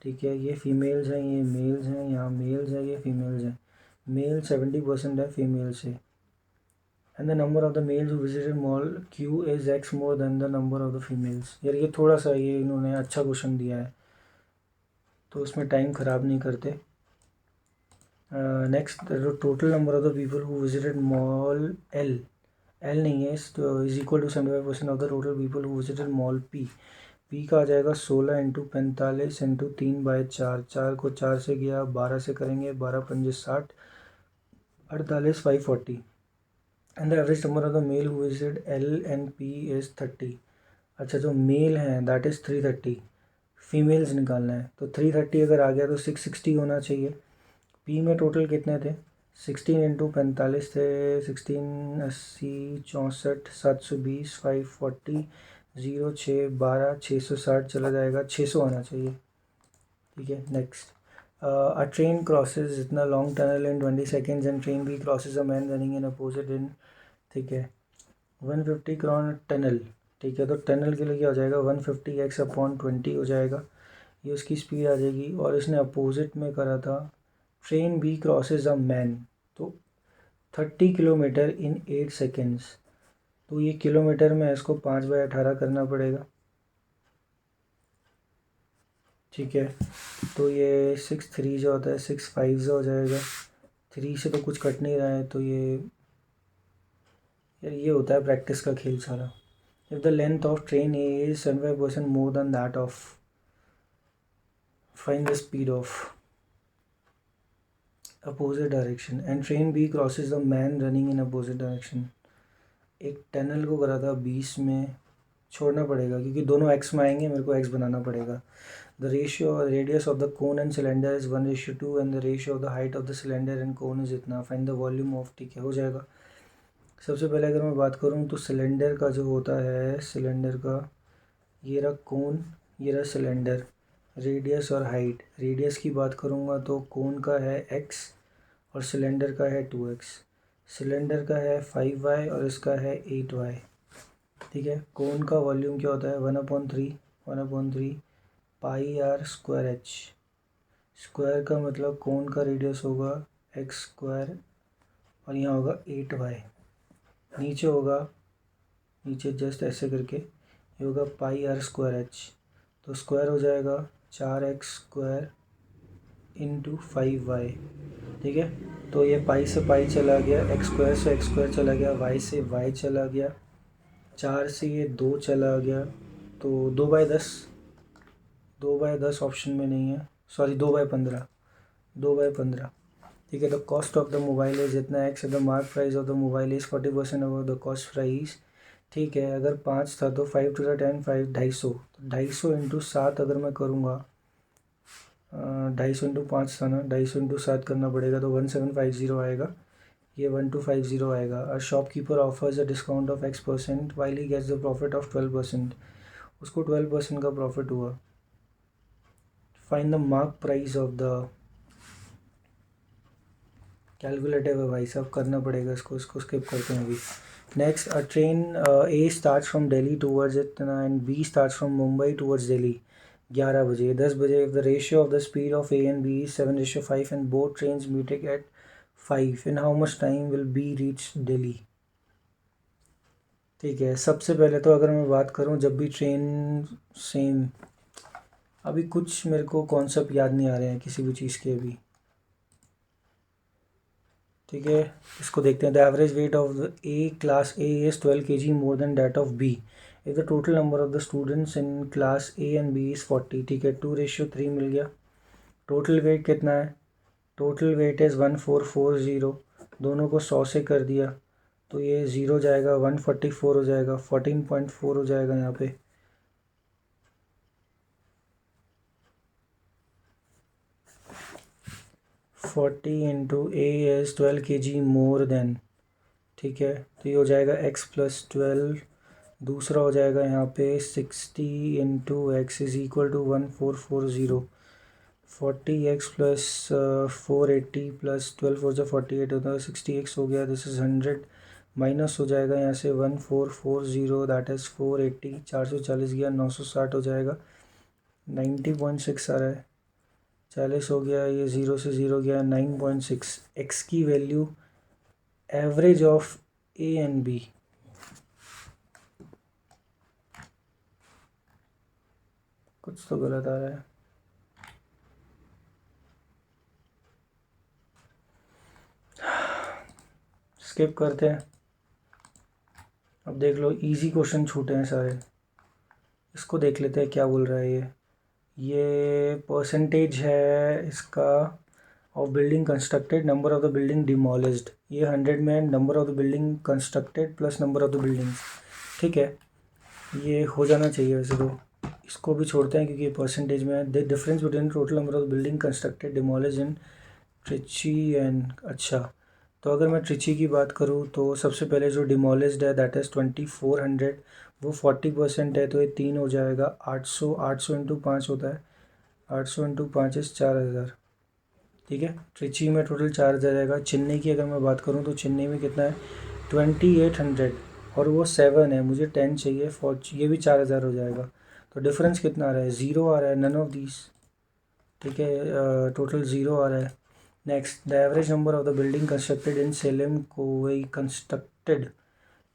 ठीक है, ये फीमेल्स हैं, ये मेल्स हैं, यहाँ मेल्स हैं, ये फीमेल्स हैं। मेल 70% है फीमेल से। And the number of the males who visited mall Q is X more than the number of the females. यार ये थोड़ा सा ये इन्होंने अच्छा क्वेश्चन दिया है, तो उसमें टाइम ख़राब नहीं करते। Next, the total number of the people who visited mall L नहीं है, is equal to 75% of the total people who visited mall P का आ जाएगा 16 इंटू 45 इंटू 3/4। 4 को 4 से गया, 12 से करेंगे, 12×5 = 60, 48, 540। And the average number of the mail who visited L and P is 30। अच्छा, जो मेल हैं दैट इज़ 330, फीमेल्स निकालना है तो 330 अगर आ गया तो 660 होना चाहिए। पी में टोटल कितने थे, 16 इंटू 45 थे, 16, 80, 64, 720, 540, 0, 6, 12, 660 चला जाएगा, 600 आना चाहिए। ठीक है, नेक्स्ट, अ ट्रेन क्रॉसेज इतना long tunnel in 20 seconds and train भी crosses a man running in opposite in. ठीक है, 150 क्रॉन टनल। ठीक है, तो टनल के लिए क्या हो जाएगा, 150x/20 हो जाएगा, ये उसकी स्पीड आ जाएगी। और इसने अपोजिट में करा था, train B crosses a man, तो 30 किलोमीटर इन 8 सेकेंड्स। तो ये किलोमीटर में इसको 5/18 करना पड़ेगा। ठीक है, तो ये 6 3 जो होता है 6 5 जो हो जाएगा, 3 से तो कुछ कट नहीं रहा है, तो ये होता है प्रैक्टिस का खेल सारा। If the length of train A is 75% more than that of, find the speed of opposite direction and train B crosses the man running in opposite direction. एक टनल को करा था 20 में, छोड़ना पड़ेगा क्योंकि दोनों एक्स में आएंगे, मेरे को एक्स बनाना पड़ेगा। The radius of the cone and cylinder is 1:2 and the ratio of the height of the cylinder and cone is इतना, फाइंड द वॉल्यूम ऑफ। ठीक है, हो जाएगा। सबसे पहले अगर मैं बात करूँ तो सिलेंडर का जो होता है, सिलेंडर का ये रहा कोन, ये रहा सिलेंडर, रेडियस और हाइट। रेडियस की बात करूँगा तो कोन का है x और सिलेंडर का है 2x। सिलेंडर का है 5y और इसका है 8y। ठीक है, कोन का वॉल्यूम क्या होता है, 1/3 पाई आर स्क्वायर एच। स्क्वायर का मतलब कोन का रेडियस होगा x², और यहाँ होगा 8y। नीचे होगा, नीचे जस्ट ऐसे करके ये होगा पाई आर स्क्वायर एच, तो स्क्वायर हो जाएगा 4x² इंटू 5y। ठीक है, तो ये पाई से पाई चला गया, x² से x² चला गया, y से y चला गया, 4 से ये 2 चला गया, तो 2/10, 2/10 ऑप्शन में नहीं है, सॉरी 2/15, 2/15। ठीक है, the cost of the mobile is इतना X, the mark price of the mobile is 40% over the cost price. ठीक है, अगर 5 था तो 5 to the 10 5, 250, 250 इंटू 7 अगर मैं करूँगा, 250 इंटू 5 था ना, 250 इंटू 7 करना पड़ेगा, तो 1750 आएगा, ये 1250 आएगा। A shopkeeper offers a discount of X% while he gets the profit of 12%, उसको 12% का प्रॉफिट हुआ। Find the mark price of the, calculative है भाई साहब, करना पड़ेगा इसको स्किप करते हैं अभी। Next, a train A start from Delhi towards इतना and B start from Mumbai towards Delhi 11 बजे, 10 बजे। If the ratio of the speed of A and B is 7:5 and both trains meeting at 5, in how much time will be reach Delhi. ठीक है, सबसे पहले तो अगर मैं बात करूं, जब भी ट्रेन सेम, अभी कुछ मेरे को कॉन्सेप्ट याद नहीं आ रहे हैं किसी भी चीज़ के अभी। ठीक है, इसको देखते हैं। The average weight of A class A is 12 kg more than that of B if the total number of the students in class A and B is 40। ठीक है, 2:3 मिल गया। टोटल वेट कितना है, टोटल वेट इज़ 1440, दोनों को 100 से कर दिया। तो ये 0 जाएगा, 144 हो जाएगा, 14.4 हो जाएगा यहाँ पे। Forty into A is 12 kg more then, ठीक है। तो ये हो जाएगा x+12। दूसरा हो जाएगा यहाँ पे 60 into X is equal to 1440। 40x+480 plus 12 four जो 48 होता है, 60x हो गया, दिस इज़ 100। माइनस हो जाएगा यहाँ से 1440, दैट इज़ 480, 440 गया, 960 हो जाएगा, 90.6 आ रहा है। 40 हो गया, ये 0 से 0 गया, 9.6। x की value average of A and B. कुछ तो गलत आ रहा है। स्किप करते हैं। अब देख लो, इजी क्वेश्चन छूटे हैं सारे। इसको देख लेते हैं क्या बोल रहा है ये परसेंटेज है इसका of building constructed, number of the building demolished. ये 100 में number of the building constructed plus number of the buildings, ठीक है। ये हो जाना चाहिए वैसे तो। इसको भी छोड़ते हैं क्योंकि ये परसेंटेज में है। The difference between total number of building constructed demolished in Trichy and, अच्छा। तो अगर मैं ट्रिची की बात करूँ तो सबसे पहले जो डिमोलिज्ड है दैट इज़ 2400, वो 40% है, तो ये 3 हो जाएगा। 800, 800 इंटू 5 होता है, 800 इंटू 5 इस 4000, ठीक है। ट्रिची में टोटल 4000 जाएगा। चेन्नई की अगर मैं बात करूँ तो चेन्नई में कितना है, 2800, और वो 7 है, मुझे 10 चाहिए, ये भी 4000 हो जाएगा। तो डिफरेंस कितना आ रहा है, 0 आ रहा है, नन ऑफ दीज, ठीक है। टोटल 0 आ रहा है। Next, the average number of the building constructed in Salem Kovai constructed,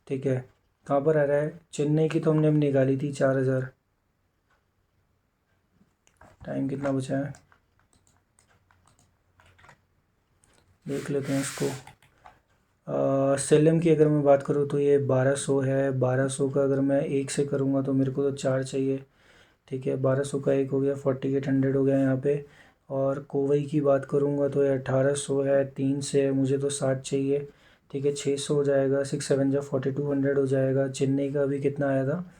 ठीक है। कहाँ पर आ रहा है, चेन्नई की तो हमने निकाली थी 4000। टाइम कितना बचा है देख लेते हैं इसको। सेलम की अगर मैं बात करूँ तो ये 1200 है। 1200 का अगर मैं 1 से करूँगा तो मेरे को तो 4 चाहिए, ठीक है। 1200 का 1 हो गया, 4800 हो गया यहाँ पे। और कोवई की बात करूँगा तो ये 1800 है, 3 से है, मुझे तो 7 चाहिए, ठीक है। 600 हो जाएगा, 6 7 जा 4200 हो जाएगा। चेन्नई का अभी कितना आया था,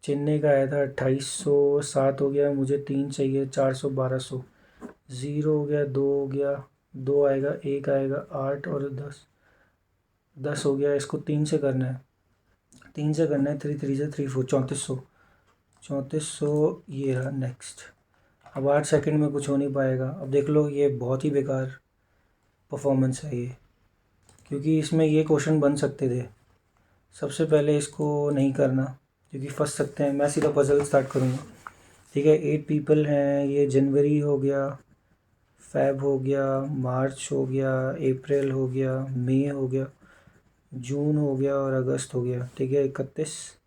चेन्नई का आया था 2800, 7 हो गया, मुझे 3 चाहिए, 400, 1200। 0 हो गया, 2 हो गया, 2 आएगा, 1 आएगा, 8 और 10, 10 हो गया। इसको 3 से करना है, 3 से करना है, 3 3 से 3 4, 3400, 3400 ये रहा। नेक्स्ट, अब 8 सेकंड में कुछ हो नहीं पाएगा। अब देख लो, ये बहुत ही बेकार परफॉर्मेंस है ये, क्योंकि इसमें ये क्वेश्चन बन सकते थे। सबसे पहले इसको नहीं करना क्योंकि फंस सकते हैं। मैं सीधा पजल स्टार्ट करूँगा, ठीक है। 8 पीपल हैं, ये जनवरी हो गया, फेब हो गया, मार्च हो गया, अप्रैल हो गया, मई हो गया, जून हो गया और अगस्त हो गया, ठीक है। 31,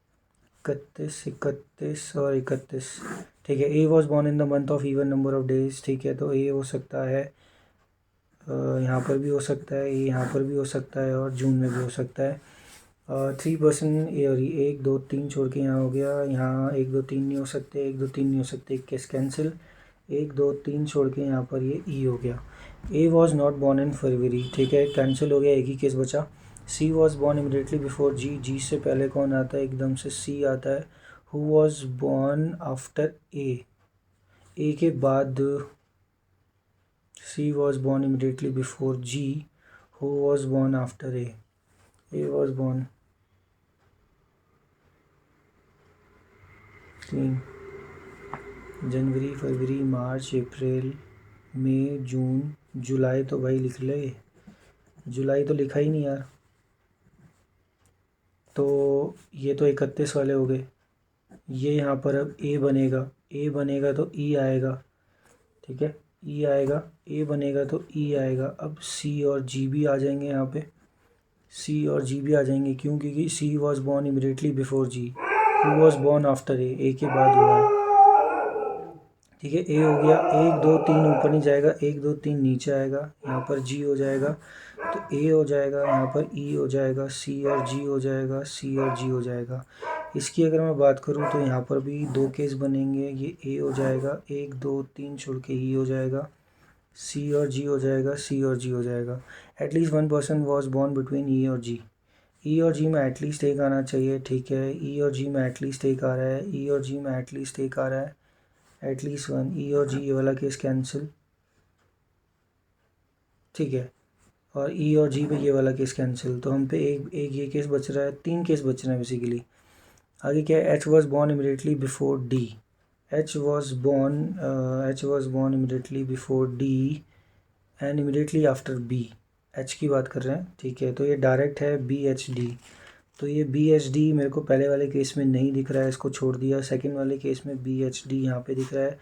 31, 31 और 31, ठीक है। ए was born in the month of even number of days, ठीक है। तो ए हो सकता है, यहाँ पर भी हो सकता है, ए यहाँ पर भी हो सकता है, और जून में भी हो सकता है। 3% ए और 1 2 3 छोड़ के यहाँ हो गया, यहाँ 1 2 3 नहीं हो सकते, 1 2 3 नहीं हो सकते, एक केस कैंसिल। 1 2 3 छोड़ के यहाँ पर ये ई हो गया। A was not born in February, ठीक है, कैंसिल हो गया, एक ही केस बचा। C was born immediately before G, G से पहले कौन आता है, एकदम से सी आता है। Who was born after A के बाद, C was born immediately before G, who was born after A was born 3 जनवरी, फरवरी, मार्च, अप्रैल, मई, जून, जुलाई तो भाई लिख ले, जुलाई तो लिखा ही नहीं यार। तो ये तो 31 वाले हो गए। ये यहाँ पर अब ए बनेगा, ए बनेगा तो ई आएगा, ठीक है। ई आएगा, ए बनेगा तो ई आएगा। अब सी और जी भी आ जाएंगे यहाँ पे, सी और जी भी आ जाएंगे। क्यों, क्योंकि C was born immediately before G, who was born after A के बाद हुआ है, ठीक है। ए हो गया, 1 2 3 ऊपर नहीं जाएगा, 1 2 3 नीचे आएगा, यहाँ पर जी हो जाएगा, तो ए हो जाएगा, यहाँ पर ई हो जाएगा, सी और जी हो जाएगा, सी और जी हो जाएगा। इसकी अगर मैं बात करूँ तो यहाँ पर भी 2 केस बनेंगे, ये ए हो जाएगा, 1 2 3 छोड़ के ई हो जाएगा, सी और जी हो जाएगा, सी और जी हो जाएगा। At least 1 person was born between ई और जी, ई और जी में एटलीस्ट एक आना चाहिए, ठीक है। ई और जी में एटलीस्ट एक आ रहा है, ई और जी में एटलीस्ट एक आ रहा है, एटलीस्ट वन। ई और जी ये वाला केस कैंसिल, ठीक है। और ई और जी पे ये वाला केस कैंसिल, तो हम पे एक एक ये केस बच रहा है, 3 केस बच रहे हैं बेसिकली। आगे क्या है, H was born immediately before D. H was born immediately before D and immediately after B. H की बात कर रहे हैं, ठीक है। तो ये डायरेक्ट है बी एच डी। तो ये बी एच डी मेरे को पहले वाले केस में नहीं दिख रहा है, इसको छोड़ दिया। सेकंड वाले केस में बी एच डी यहाँ पे दिख रहा है,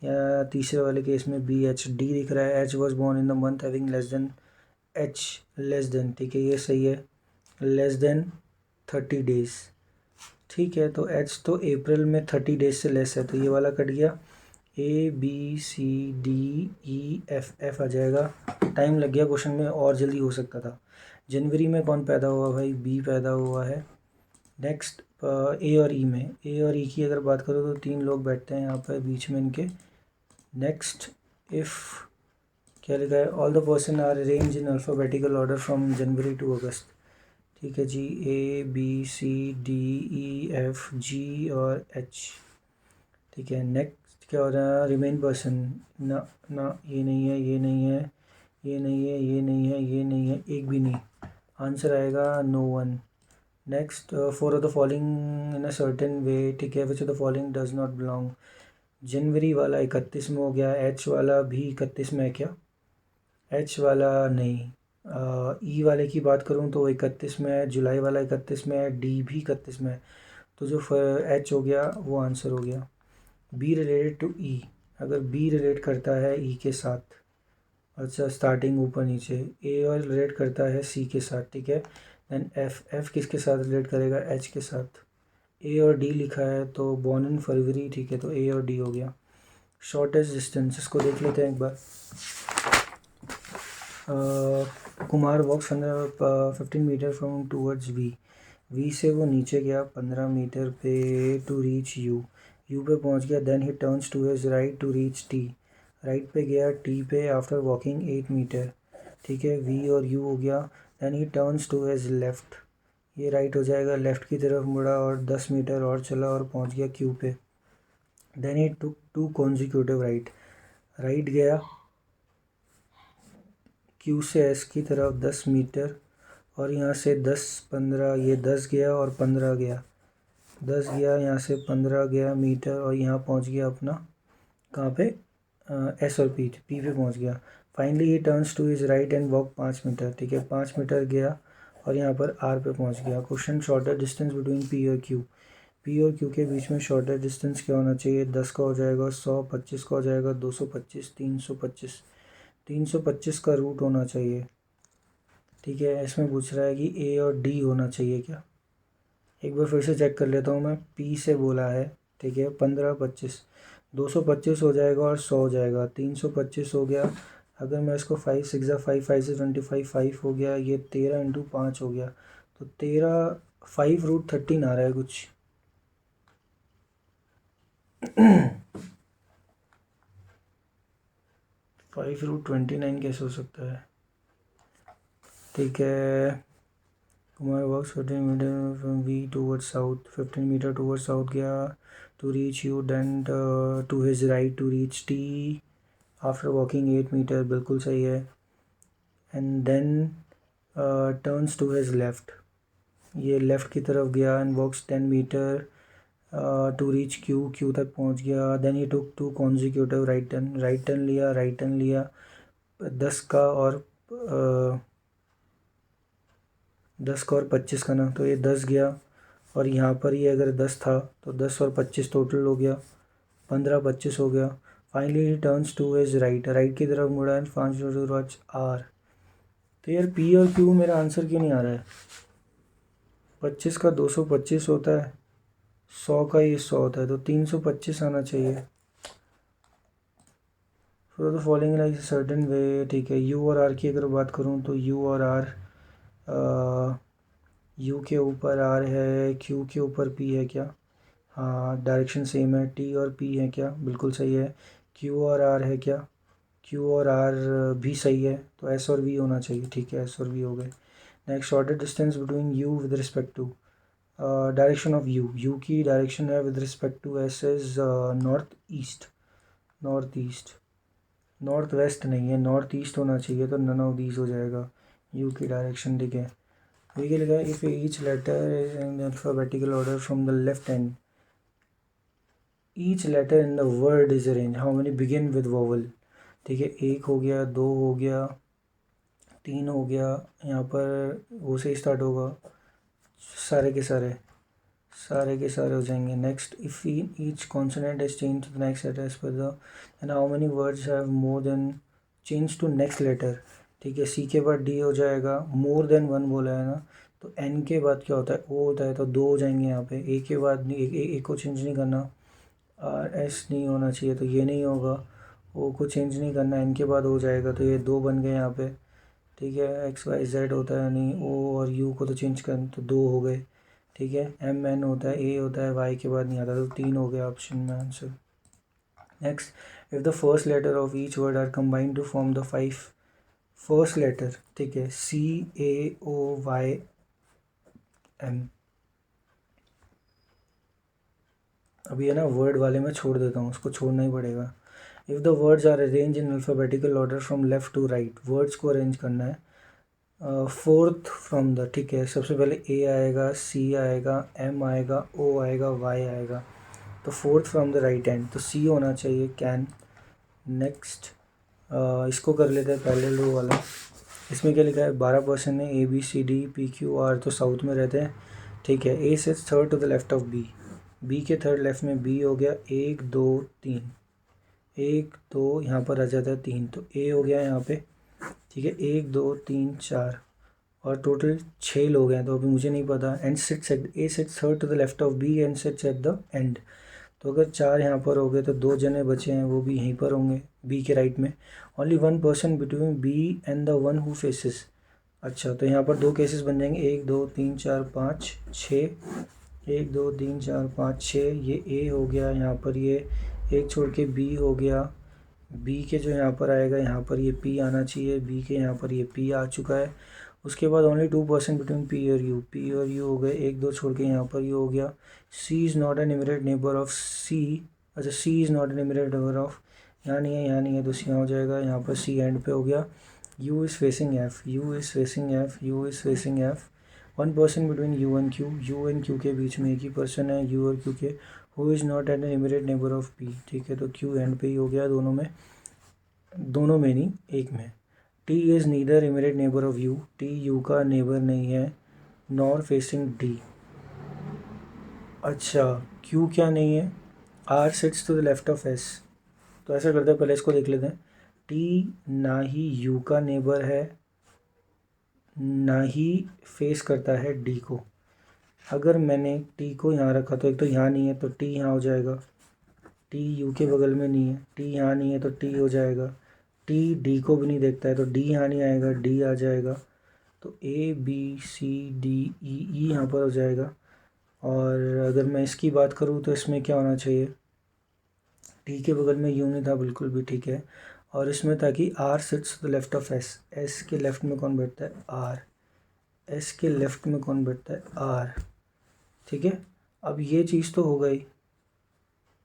या तीसरे वाले केस में बी एच डी दिख रहा है। H was born in the month having less than, H less than, ठीक है, ये सही है, लेस देन 30 डेज, ठीक है। तो एच तो अप्रैल में 30 डेज से लेस है, तो ये वाला कट गया। A B C D E F, F आ जाएगा। टाइम लग गया क्वेश्चन में, और जल्दी हो सकता था। जनवरी में कौन पैदा हुआ भाई, बी पैदा हुआ है। नेक्स्ट ए और ई में, ए और ई की अगर बात करो तो 3 लोग बैठते हैं यहाँ पर बीच में इनके। नेक्स्ट इफ़ क्या लिखा है, all the person are arrange in alphabetical order from January to August, ठीक है जी। A B C D E F G और एच, ठीक है। नेक्स्ट क्या हो रहा है, रिमेन पर्सन, ना ना ये नहीं है, ये नहीं है, ये नहीं है, ये नहीं है, ये नहीं है, एक भी नहीं। आंसर आएगा no one. Next, four of the following in a certain way, ठीक है, which of the following does not belong. जनवरी वाला 31 में हो गया, एच वाला भी 31 में है क्या, एच वाला नहीं। ई वाले की बात करूँ तो 31 में है, जुलाई वाला 31 में है, डी भी 31 में है, तो जो एच हो गया वो आंसर हो गया। बी रिलेटेड टू ई, अगर बी रिलेट करता है ई के साथ, अच्छा स्टार्टिंग ऊपर नीचे, ए और रिलेट करता है सी के साथ, ठीक है। देन एफ, एफ किसके साथ रिलेट करेगा, एच के साथ। ए और डी लिखा है तो बॉर्न इन फरवरी, ठीक है, तो ए और डी हो गया। शॉर्टेस्ट डिस्टेंस, इसको देख लेते हैं एक बार। Kumar walks 15 metre from towards V, V से वो नीचे गया 15 मीटर पे टू रीच यू, यू पे पहुंच गया। Then he turns to his right to reach T, right पे गया टी पे आफ्टर वॉकिंग 8 मीटर, ठीक है, वी और यू हो गया। Then he turns to his left, ये राइट हो जाएगा, लेफ़्ट की तरफ मुड़ा और 10 मीटर और चला और पहुंच गया क्यू पे। Then he took 2 consecutive right, right गया क्यू से एस की तरफ 10 मीटर, और यहाँ से 10 15, ये 10 गया और 15 गया, 10 गया यहाँ से 15 गया मीटर, और यहाँ पहुँच गया अपना कहाँ पे, एस और पी पे पहुँच गया। फाइनली ये turns to his right and walk 5 metre, ठीक है, 5 मीटर गया और यहाँ पर आर पे पहुँच गया। Question, shorter distance between P और क्यू, पी और क्यू के बीच में शॉर्टर डिस्टेंस क्या होना चाहिए, 10 का हो जाएगा, 100, 25 का हो जाएगा, 225, 325, 325 का रूट होना चाहिए, ठीक है। इसमें पूछ रहा है कि ए और डी होना चाहिए क्या, एक बार फिर से चेक कर लेता हूँ मैं। पी से बोला है, ठीक है, 15 25, 225 हो जाएगा और 100 हो जाएगा, 325 हो गया। अगर मैं इसको 5 6 5 5 से 25, 5 हो गया, ये 13 इंटू 5 हो गया, तो 13 5 रूट 13 आ रहा है कुछ। 5 रूट 29 कैसे हो सकता है, ठीक है। Kumar walks 15 metre from V toward south, 15 metre toward south गया to reach U, then to his right to reach T after walking 8 metre, बिल्कुल सही है। And then turns to his left, ये लेफ़्ट की तरफ गया and walks 10 metre to reach Q, Q तक पहुंच गया। Then he took 2 consecutive right turn, right turn लिया, राइट टर्न लिया 10 का और 10 का और 25 का ना, तो ये 10 गया, और यहाँ पर ये अगर 10 था तो 10 और 25 टोटल हो गया, 15 25 हो गया। Finally he turns to his right, right की तरफ मुड़ा एंड 5 टूवर्ड्स आर। तो यार पी और क्यू मेरा आंसर क्यों नहीं आ रहा है, 25 का 225 होता है, 100 का ये 100 होता है, तो 325 आना चाहिए। For the following like certain way, ठीक है। यू और आर की अगर बात करूँ तो यू और आर, यू के ऊपर आर है, क्यू के ऊपर पी है क्या, हाँ डायरेक्शन सेम है। टी और पी है क्या, बिल्कुल सही है। क्यू और आर है क्या, क्यू और आर भी सही है, तो एस और वी होना चाहिए, ठीक है, एस और वी हो गए। Next shortest distance between U with respect to direction of U की डायरेक्शन है with respect to S is north east, north west नहीं है, नॉर्थ ईस्ट होना चाहिए, तो नन ऑफ दीज हो जाएगा यू की डायरेक्शन। ठीक है, ये क्या लिखा है, if each letter is in alphabetical order from the left hand, each letter in the word is arrange, how many begin with vowel. ठीक है, एक हो गया, दो हो गया, तीन हो गया, यहाँ पर वो से स्टार्ट होगा, सारे के सारे हो जाएंगे। Next, if each consonant is change to the next letter as per the, and how many words have more than change to next letter. ठीक है, सी के बाद डी हो जाएगा, मोर देन वन बोला है ना, तो एन के बाद क्या होता है, ओ होता है, तो दो हो जाएंगे यहाँ पे। ए के बाद नहीं, एक को चेंज नहीं करना, आर एस नहीं होना चाहिए, तो ये नहीं होगा। ओ को चेंज नहीं करना, एन के बाद हो जाएगा, तो ये दो बन गए यहाँ पे। ठीक है, एक्स वाई जेड होता है नहीं, ओ और यू को तो चेंज करना, तो दो हो गए। ठीक है, एम एन होता है, ए होता है, वाई के बाद नहीं आता, तो तीन हो गया ऑप्शन में answer. Next, if the first letter of each word are combined to form the five first letter. ठीक है, सी ए ओ वाई एम। अभी है ना वर्ड वाले में छोड़ देता हूँ, उसको छोड़ना ही पड़ेगा। If the words are arrange in alphabetical order from left to right, words को अरेंज करना है फोर्थ फ्रॉम द। ठीक है, सबसे पहले ए आएगा, सी आएगा, एम आएगा, ओ आएगा, वाई आएगा, तो fourth from the right hand, तो सी होना चाहिए, कैन। नेक्स्ट, इसको कर लेते हैं पहले लो वाला। इसमें क्या लिखा है, 12% है, A B C D P Q R, तो साउथ में रहते हैं। ठीक है, ए से third to the left of B, B के थर्ड लेफ्ट में बी हो गया, एक दो तीन, एक दो यहाँ पर आ जाता है तीन, तो ए हो गया यहाँ पे। ठीक है, एक दो तीन चार, और टोटल 6 लोग हैं, तो अभी मुझे नहीं पता। And sits at, A sits third to the left of B and sits at the end, तो अगर 4 यहाँ पर हो गए तो 2 जने बचे हैं, वो भी यहीं पर होंगे बी के राइट में। Only 1% between B and the one who faces. अच्छा, तो यहाँ पर 2 केसेस बन जाएंगे, 1 2 3 4 5 6, 1 2 3 4 5 6, ये ए हो गया यहाँ पर, ये एक छोड़ के बी हो गया, बी के जो यहाँ पर आएगा, यहाँ पर ये पी आना चाहिए, बी के यहाँ पर ये पी आ चुका है। उसके बाद ओनली 2% बिटवीन पी और यू, पी और यू हो गए, एक दो छोड़ के यहाँ पर यू हो गया। C is not an immediate neighbour of C, अच्छा C is not an immediate neighbour of, यहाँ नहीं है, यहाँ नहीं है, तो सी हो जाएगा, यहाँ पर सी एंड पे हो गया। You is facing F, you is facing F, you is facing F. 1% between you and Q, you and Q के बीच में एक ही पर्सन है, यू और क्यू के। Who is not an immediate neighbour of P. ठीक है, तो क्यू एंड पे ही हो गया, दोनों में नहीं, एक में। T is neither immediate neighbour of U, T U का नेबर नहीं है, नॉर फेसिंग डी। अच्छा, क्यू क्या नहीं है, R sits to the left of S, तो ऐसा करते हैं, पहले इसको देख लेते हैं। टी ना ही यू का नेबर है, ना ही फेस करता है डी को। अगर मैंने टी को यहाँ रखा तो एक तो यहाँ नहीं है, तो टी यहाँ हो जाएगा, टी यू के बगल में नहीं है, टी यहाँ नहीं है, तो टी हो जाएगा। टी डी को भी नहीं देखता है, तो डी यहाँ नहीं आएगा, डी आ जाएगा, तो ए बी सी डी ई, ई यहाँ पर हो जाएगा। और अगर मैं इसकी बात करूँ तो इसमें क्या होना चाहिए, टी के बगल में यू नहीं था, बिल्कुल भी ठीक है। और इसमें था कि R sits the left of S, S के लेफ्ट में कौन बैठता है, आर, एस के लेफ्ट में कौन बैठता है, आर। ठीक है, अब ये चीज़ तो हो गई,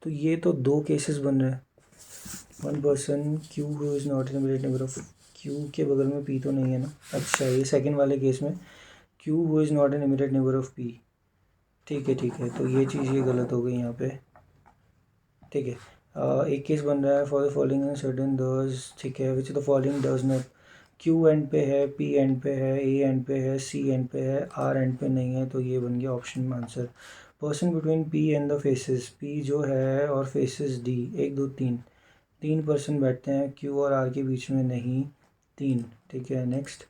तो ये तो 2 केसेस बन रहे हैं। 1% Q who is not an immediate neighbour of, Q के बगल में पी तो नहीं है ना। अच्छा, ये सेकंड वाले केस में Q who is not an immediate neighbour of P. ठीक है, तो ये चीज़ ये गलत हो गई यहाँ पे। ठीक है, एक केस बन रहा है, for the following and certain does. ठीक है, which the following does not, Q and पे है, पी एंड पे है, ए एंड पे है, सी एंड पे है, आर एंड पे नहीं है, तो ये बन गया ऑप्शन में answer. Person between P and the faces, P जो है और फेसेस डी, 1 2 3, 3% बैठते हैं, क्यू और आर के बीच में नहीं, 3। ठीक है, next,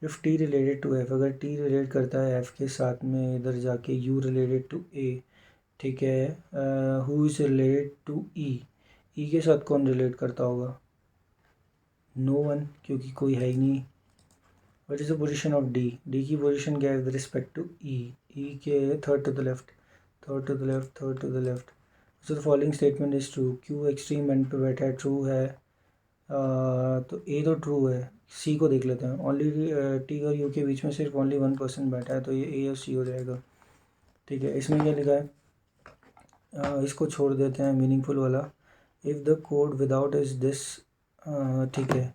if T related to F, अगर टी रिलेट करता है एफ के साथ में, इधर जाके यू रिलेटेड टू ए। ठीक है, who is related to E, E के साथ कौन रिलेट करता होगा, नो वन, क्योंकि कोई है ही नहीं। What is the position of D, D की पोजिशन क्या है with respect to E, E के third to the left, third to the left, third to the left. So the following statement is true, Q extreme end पे बैठा है, true है। तो ए तो ट्रू है, सी को देख लेते हैं। ओनली टी और यू के बीच में सिर्फ ओनली 1% बैठा है, तो ये ए और सी हो जाएगा। ठीक है, इसमें क्या लिखा है, इसको छोड़ देते हैं मीनिंगफुल वाला। If the code without is this, ठीक है,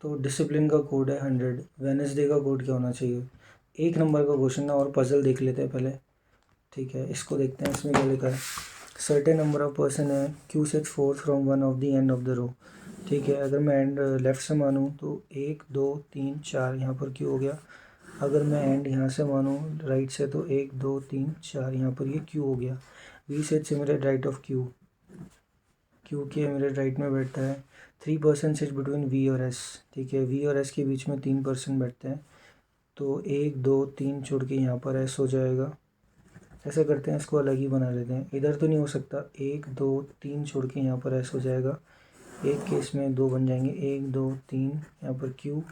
तो डिसिप्लिन का कोड है 100, वेनसडे का कोड क्या होना चाहिए। एक नंबर का क्वेश्चन है और पजल देख लेते हैं पहले। ठीक है, इसको देखते हैं, इसमें क्या लिखा है। सर्टेन नंबर ऑफ पर्सन है, Q sits fourth from one of the end of the row. ठीक है, अगर मैं एंड लेफ्ट से मानूँ तो 1 2 3 4 यहाँ पर क्यू हो गया। अगर मैं एंड यहाँ से मानूँ राइट से तो 1 2 3 4 यहाँ पर ये क्यू हो गया। We sits immediate right of Q, Q के इमीडिएट राइट में बैठता है। 3% सिट्स बिटवीन वी और एस। ठीक है, वी और एस के बीच में 3% बैठते हैं, तो 1 2 3 छोड़ के यहाँ पर एस हो जाएगा। ऐसा करते हैं, इसको अलग ही बना लेते हैं, इधर तो नहीं हो सकता। 1 2 3 छोड़ के यहाँ पर एस हो जाएगा। एक केस में 2 बन जाएंगे, 1 2 3 यहाँ पर क्यू,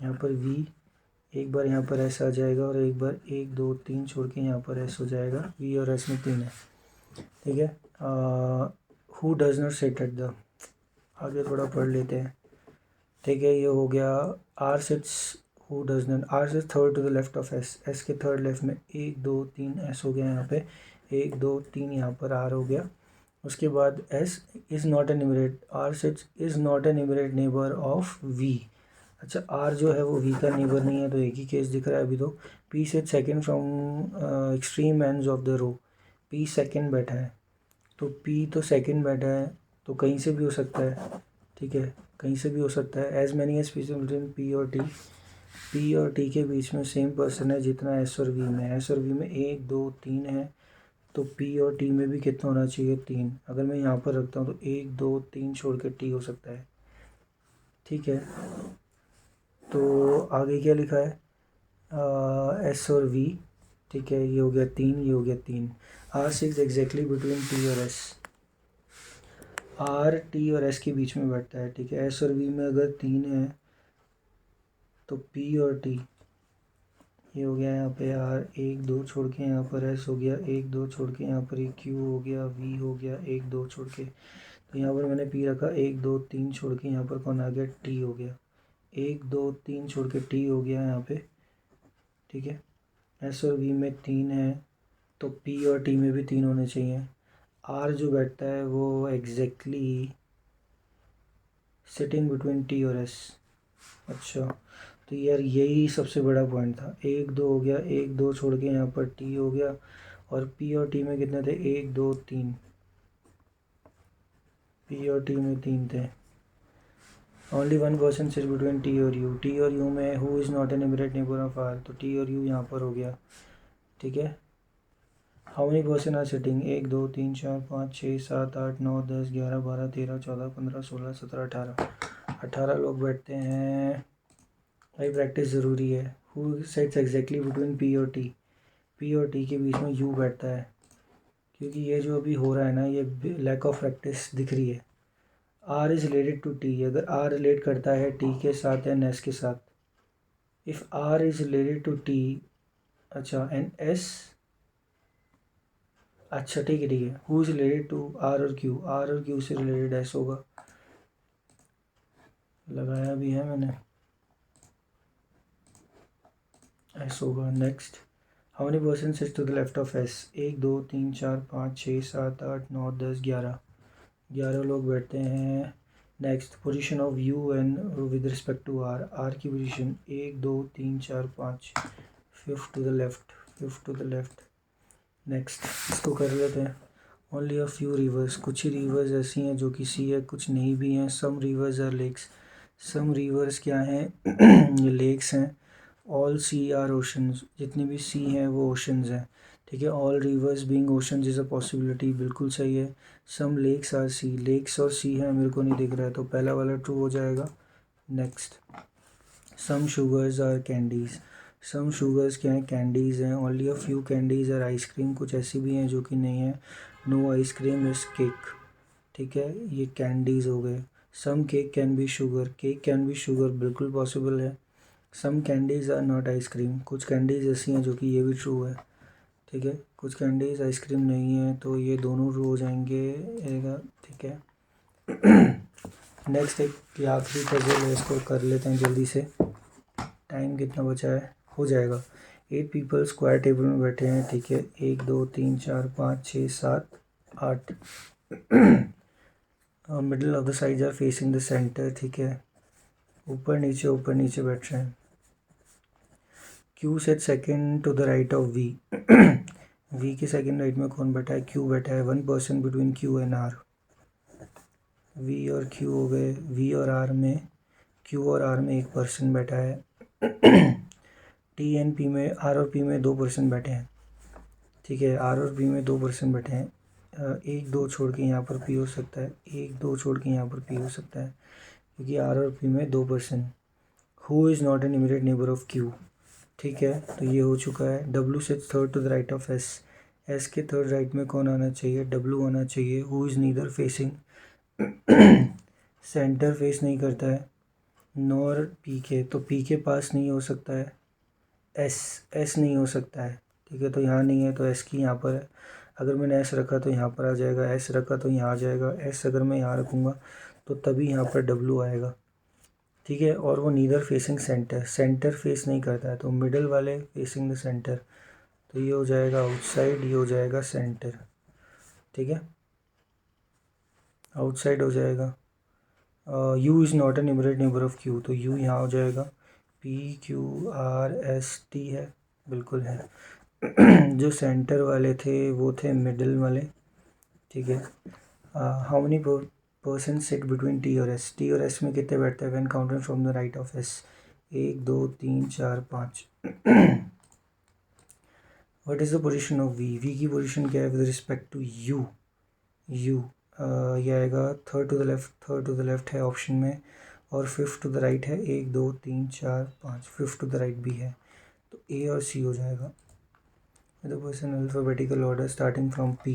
यहाँ पर वी, एक बार यहाँ पर एस आ जाएगा और एक बार 1 2 3 छोड़ के यहाँ पर एस हो जाएगा। वी और एस में 3 है। ठीक है, who does not sit at the, आगे थोड़ा पढ़ लेते हैं। ठीक है, ये हो गया। R sits, who does not, R sits third to the left of S, S के थर्ड लेफ्ट में। 1 2 3 एस हो गया यहाँ पे, 1 2 3 यहाँ पर आर हो गया। उसके बाद S is not an immediate, R sits is not an immediate neighbour of V. अच्छा, आर जो है वो वी का नेबर नहीं है, तो एक ही केस दिख रहा है अभी तो। P sit second from extreme ends of the row, P second बैठा है, तो पी तो सेकेंड बैठा है, तो कहीं से भी हो सकता है। ठीक है, कहीं से भी हो सकता है। As many as piece between P और टी, पी और टी के बीच में सेम पर्सन है जितना एस और वी में है। एस और वी में 1 2 3 है, तो पी और टी में भी कितना होना चाहिए, 3। अगर मैं यहाँ पर रखता हूँ तो 1 2 3 छोड़ के टी हो सकता है। ठीक है, तो आगे क्या लिखा है, एस और वी। ठीक है, ये हो गया 3, ये हो गया 3। R six exactly between T और एस, आर टी और एस के बीच में बैठता है। ठीक है, एस और वी में अगर 3 है तो पी और टी, ये हो गया यहाँ पे आर, 1 2 छोड़ के यहाँ पर एस हो गया, 1 2 छोड़ के यहाँ पर ये क्यू हो गया, वी हो गया, 1 2 छोड़ के, तो यहाँ पर मैंने पी रखा, 1 2 3 छोड़ के यहाँ पर कौन आ गया, टी हो गया, 1 2 3 छोड़ के टी हो गया यहाँ पे। ठीक है, एस और वी में 3 है, तो पी और टी में भी 3 होने चाहिए। आर जो बैठता है वो एग्जैक्टली सिटिंग बिटवीन टी और एस। अच्छा, तो यार यही सबसे बड़ा पॉइंट था। 1 2 हो गया, 1 2 छोड़ के यहाँ पर टी हो गया, और पी और टी में कितने थे, 1 2 3, पी और टी में 3 थे। ओनली 1% सिर्फ बिटवीन टी और यू, टी और यू में who is not an immediate neighbour of R, तो टी और यू यहाँ पर हो गया। ठीक है, how many person are sitting, 1 2 3 4 5 6 7 8 9 10 11 12 13 14 15 16 17 18 लोग बैठते हैं। भाई प्रैक्टिस ज़रूरी है। Who sets exactly between P और टी, पी और टी के बीच में यू बैठता है, क्योंकि ये जो अभी हो रहा है ना, ये लैक ऑफ प्रैक्टिस दिख रही है। R is related to T, अगर आर रिलेट करता है टी के साथ एंड एस के साथ, if R is related to T, अच्छा एंड एस, अच्छा ठीक है ठीक है, who is related to R और क्यू, आर और क्यू से रिलेटेड एस होगा, लगाया भी है मैंने, एस होगा। Next, how many person sits to the left of S, 1 2 3 4 5 6 7 8 9 10 11, 11 लोग बैठते हैं। Next, position of U N with respect to R, R की position 1 2 3 4 5, fifth to the left, fifth to the left. Next, इसको कर लेते हैं। Only a few reverse, कुछ ही reverse ऐसी हैं जो कि सी है, कुछ नहीं भी हैं। Some rivers are lakes, some rivers क्या हैं ये लेक्स हैं। ऑल सी आर ओशंस, जितनी भी सी हैं वो ओशंस हैं। ठीक है, all reverse being oceans is a possibility, बिल्कुल सही है। सम लेक्स आर सी, लेक्स और सी है, मेरे को नहीं दिख रहा है, तो पहला वाला ट्रू हो जाएगा। Next, some sugars are candies, some sugars क्या हैं, कैंडीज़ हैं। Only a few candies are ice cream, कुछ ऐसी भी हैं जो कि नहीं है। No ice cream is cake. ठीक है, ये कैंडीज़ हो गए। Some cake can be sugar, cake can be sugar, बिल्कुल पॉसिबल है। Some candies are not ice cream, कुछ कैंडीज़ ऐसी हैं जो कि ये भी ट्रू है। ठीक है, कुछ कैंडीज़ आइसक्रीम नहीं है, तो ये दोनों ट्रू हो जाएंगे। ठीक है नेक्स्ट एक ये आखिरी पजल है, इसको कर लेते हैं जल्दी से। टाइम कितना बचा है? हो जाएगा। 8 पीपल स्क्वायर टेबल में बैठे हैं, ठीक है। 1 2 3 4 5 6 7 8। Middle of the sides are facing the centre, ठीक है। ऊपर नीचे बैठ रहे हैं। Q set second to the right of V. V के सेकेंड राइट में कौन बैठा है? क्यू बैठा है। 1 person between Q and R. V और क्यू हो गए। वी और आर में, क्यू और आर में एक पर्सन बैठा है। टी एंड पी में, आर और पी में 2 पर्सन बैठे हैं, ठीक है। आर और पी में 2 पर्सन बैठे हैं। 1 2 छोड़ के यहाँ पर पी हो सकता है, 1 2 छोड़ के यहाँ पर पी हो सकता है, क्योंकि आर और पी में 2 person. Who is not an immediate neighbour of Q, ठीक है। तो ये हो चुका है। डब्ल्यू से third to the right of S. S के थर्ड राइट में कौन आना चाहिए? डब्ल्यू आना चाहिए। Who is neither facing centre face नहीं करता है, नॉर पी के, तो पी के पास नहीं हो सकता है। एस नहीं हो सकता है, ठीक है। तो यहाँ नहीं है, तो एस की यहाँ पर है। अगर मैंने एस रखा तो यहाँ पर आ जाएगा, एस रखा तो यहाँ आ जाएगा, एस अगर मैं यहाँ रखूँगा तो तभी यहाँ पर डब्ल्यू आएगा, ठीक है। और वो neither facing centre, centre face नहीं करता है, तो मिडल वाले फेसिंग द सेंटर। तो ये हो जाएगा आउटसाइड, ये हो जाएगा सेंटर, ठीक है। आउटसाइड हो जाएगा। You is not an immediate neighbour of Q, तो यू यहाँ हो जाएगा। P Q R S T है, बिल्कुल है। जो सेंटर वाले थे वो थे मिडल वाले, ठीक है। How many person sit between T और एस? टी और एस में कितने बैठते हैं? When counted from the right of S. 1 2 3 4 5। What is the position of V? V की पोजीशन क्या है with respect to U? U ये आएगा third to the left, third to the left है ऑप्शन में, और फिफ्थ टू द राइट है। 1 2 3 4 5, fifth to the right भी है, तो ए और सी हो जाएगा। The person alphabetical order starting from P.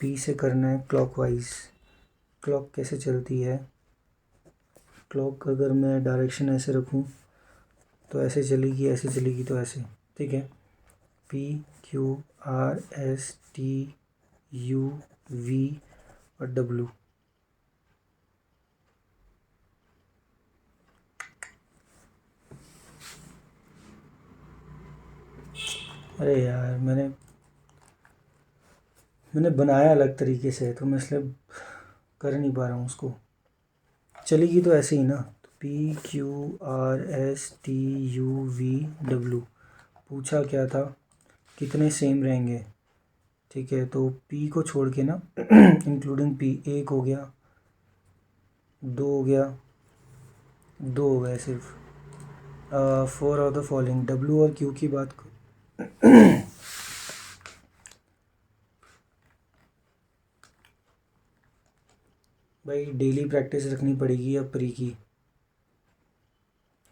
P से करना है क्लॉकवाइज। क्लॉक कैसे चलती है? क्लॉक अगर मैं डायरेक्शन ऐसे रखूँ तो ऐसे चलेगी, ऐसे चलेगी तो ऐसे, ठीक है। P Q R S T U V और डब्ल्यू। अरे यार, मैंने बनाया अलग तरीके से, तो मैं इसलिए कर नहीं पा रहा हूँ उसको। चलेगी तो ऐसे ही ना। तो P Q R S T U V W. पूछा क्या था? कितने सेम रहेंगे, ठीक है। तो पी को छोड़ के ना इंक्लूडिंग पी, 1 हो गया, 2 हो गया, 2 हो गए सिर्फ। 4 ऑफ द फॉलोइंग। डब्ल्यू और क्यू की बात भाई डेली प्रैक्टिस रखनी पड़ेगी अब प्री की।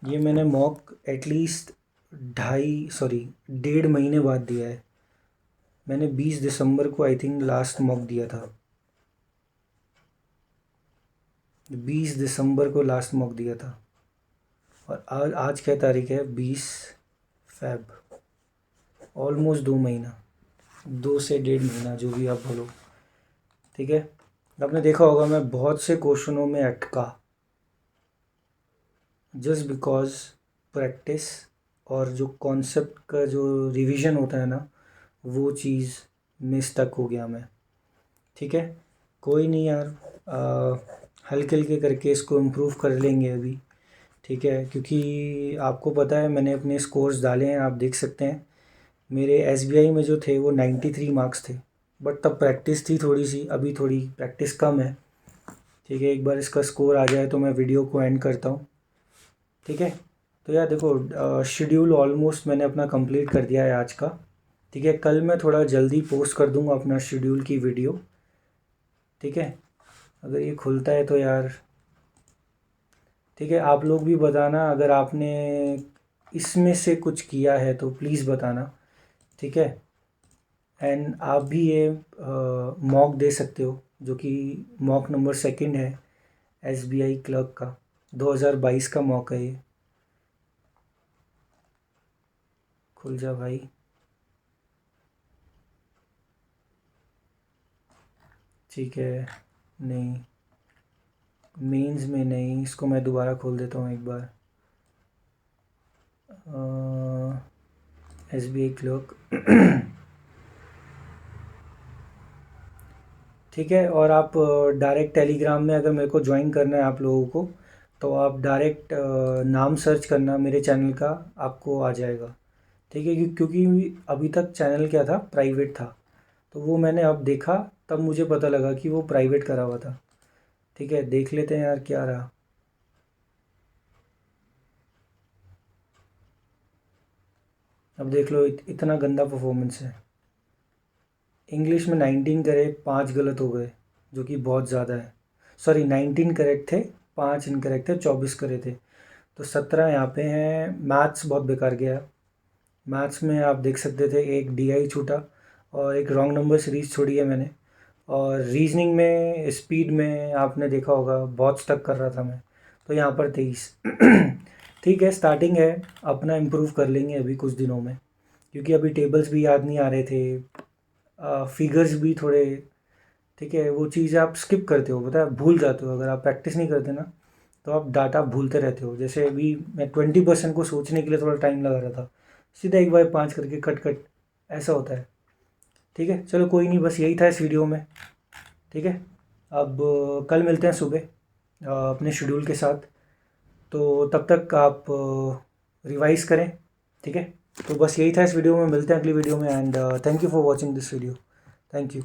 ये मैंने मॉक एटलीस्ट 1.5 महीने बाद दिया है। मैंने 20 दिसंबर को आई थिंक लास्ट मॉक दिया था। 20 दिसंबर को लास्ट मॉक दिया था, और आज क्या तारीख है? 20 फेब। ऑलमोस्ट 2 महीना, 2 से 1.5 महीना, जो भी आप बोलो, ठीक है। आपने देखा होगा मैं बहुत से क्वेश्चनों में अटका, जस्ट बिकॉज प्रैक्टिस और जो कॉन्सेप्ट का जो रिवीजन होता है ना, वो चीज़ में स्टक हो गया मैं, ठीक है। कोई नहीं यार, हल्के हल्के करके इसको इम्प्रूव कर लेंगे अभी, ठीक है। क्योंकि आपको पता है मैंने अपने स्कोर्स डाले हैं, आप देख सकते हैं। मेरे एसबीआई में जो थे वो 93 मार्क्स थे, बट तब प्रैक्टिस थी थोड़ी सी, अभी थोड़ी प्रैक्टिस कम है, ठीक है। एक बार इसका स्कोर आ जाए तो मैं वीडियो को एंड करता हूँ, ठीक है। तो यार देखो, शेड्यूल ऑलमोस्ट मैंने अपना कंप्लीट कर दिया है आज का, ठीक है। कल मैं थोड़ा जल्दी पोस्ट कर दूँगा अपना शेड्यूल की वीडियो, ठीक है। अगर ये खुलता है तो यार, ठीक है। आप लोग भी बताना अगर आपने इसमें से कुछ किया है तो प्लीज़ बताना, ठीक है। एंड आप भी ये मॉक दे सकते हो, जो कि मॉक नंबर सेकंड है एसबीआई क्लर्क का, 2022 का मॉक है ये। खुल जा भाई। ठीक है। नहीं, मेंस में नहीं, इसको मैं दोबारा खोल देता हूँ एक बार। SBI clerk. ठीक है, और आप डायरेक्ट टेलीग्राम में अगर मेरे को ज्वाइन करना है आप लोगों को, तो आप डायरेक्ट नाम सर्च करना मेरे चैनल का, आपको आ जाएगा। ठीक है, क्योंकि अभी तक चैनल क्या था, प्राइवेट था। तो वो मैंने अब देखा, तब मुझे पता लगा कि वो प्राइवेट करा हुआ था। ठीक है, देख लेते हैं यार क्या रहा। अब देख लो, इतना गंदा परफॉर्मेंस है। इंग्लिश में 19 करे, 5 गलत हो गए, जो कि बहुत ज़्यादा है। सॉरी, 19 करेक्ट थे, 5 इनकरेक्ट थे, 24 करे थे, तो 17 यहाँ पे हैं। मैथ्स बहुत बेकार गया। मैथ्स में आप देख सकते थे, एक DI छूटा और एक रॉन्ग नंबर सीरीज छोड़ी है मैंने। और रीजनिंग में, स्पीड में आपने देखा होगा बहुत स्टक कर रहा था मैं, तो यहाँ पर 23। ठीक है, स्टार्टिंग है, अपना इम्प्रूव कर लेंगे अभी कुछ दिनों में, क्योंकि अभी टेबल्स भी याद नहीं आ रहे थे, फिगर्स भी थोड़े। ठीक है, वो चीज़ आप स्किप करते हो, पता है, भूल जाते हो, अगर आप प्रैक्टिस नहीं करते ना, तो आप डाटा भूलते रहते हो। जैसे अभी मैं 20% को सोचने के लिए थोड़ा टाइम लगा रहा था, सीधा 1/5 करके कट कट, ऐसा होता है। ठीक है, चलो कोई नहीं, बस यही था इस वीडियो में। ठीक है, अब कल मिलते हैं सुबह अपने शेड्यूल के साथ। तो तब तक आप रिवाइज करें। ठीक है, तो बस यही था इस वीडियो में, मिलते हैं अगली वीडियो में। And thank you for watching this video. Thank you.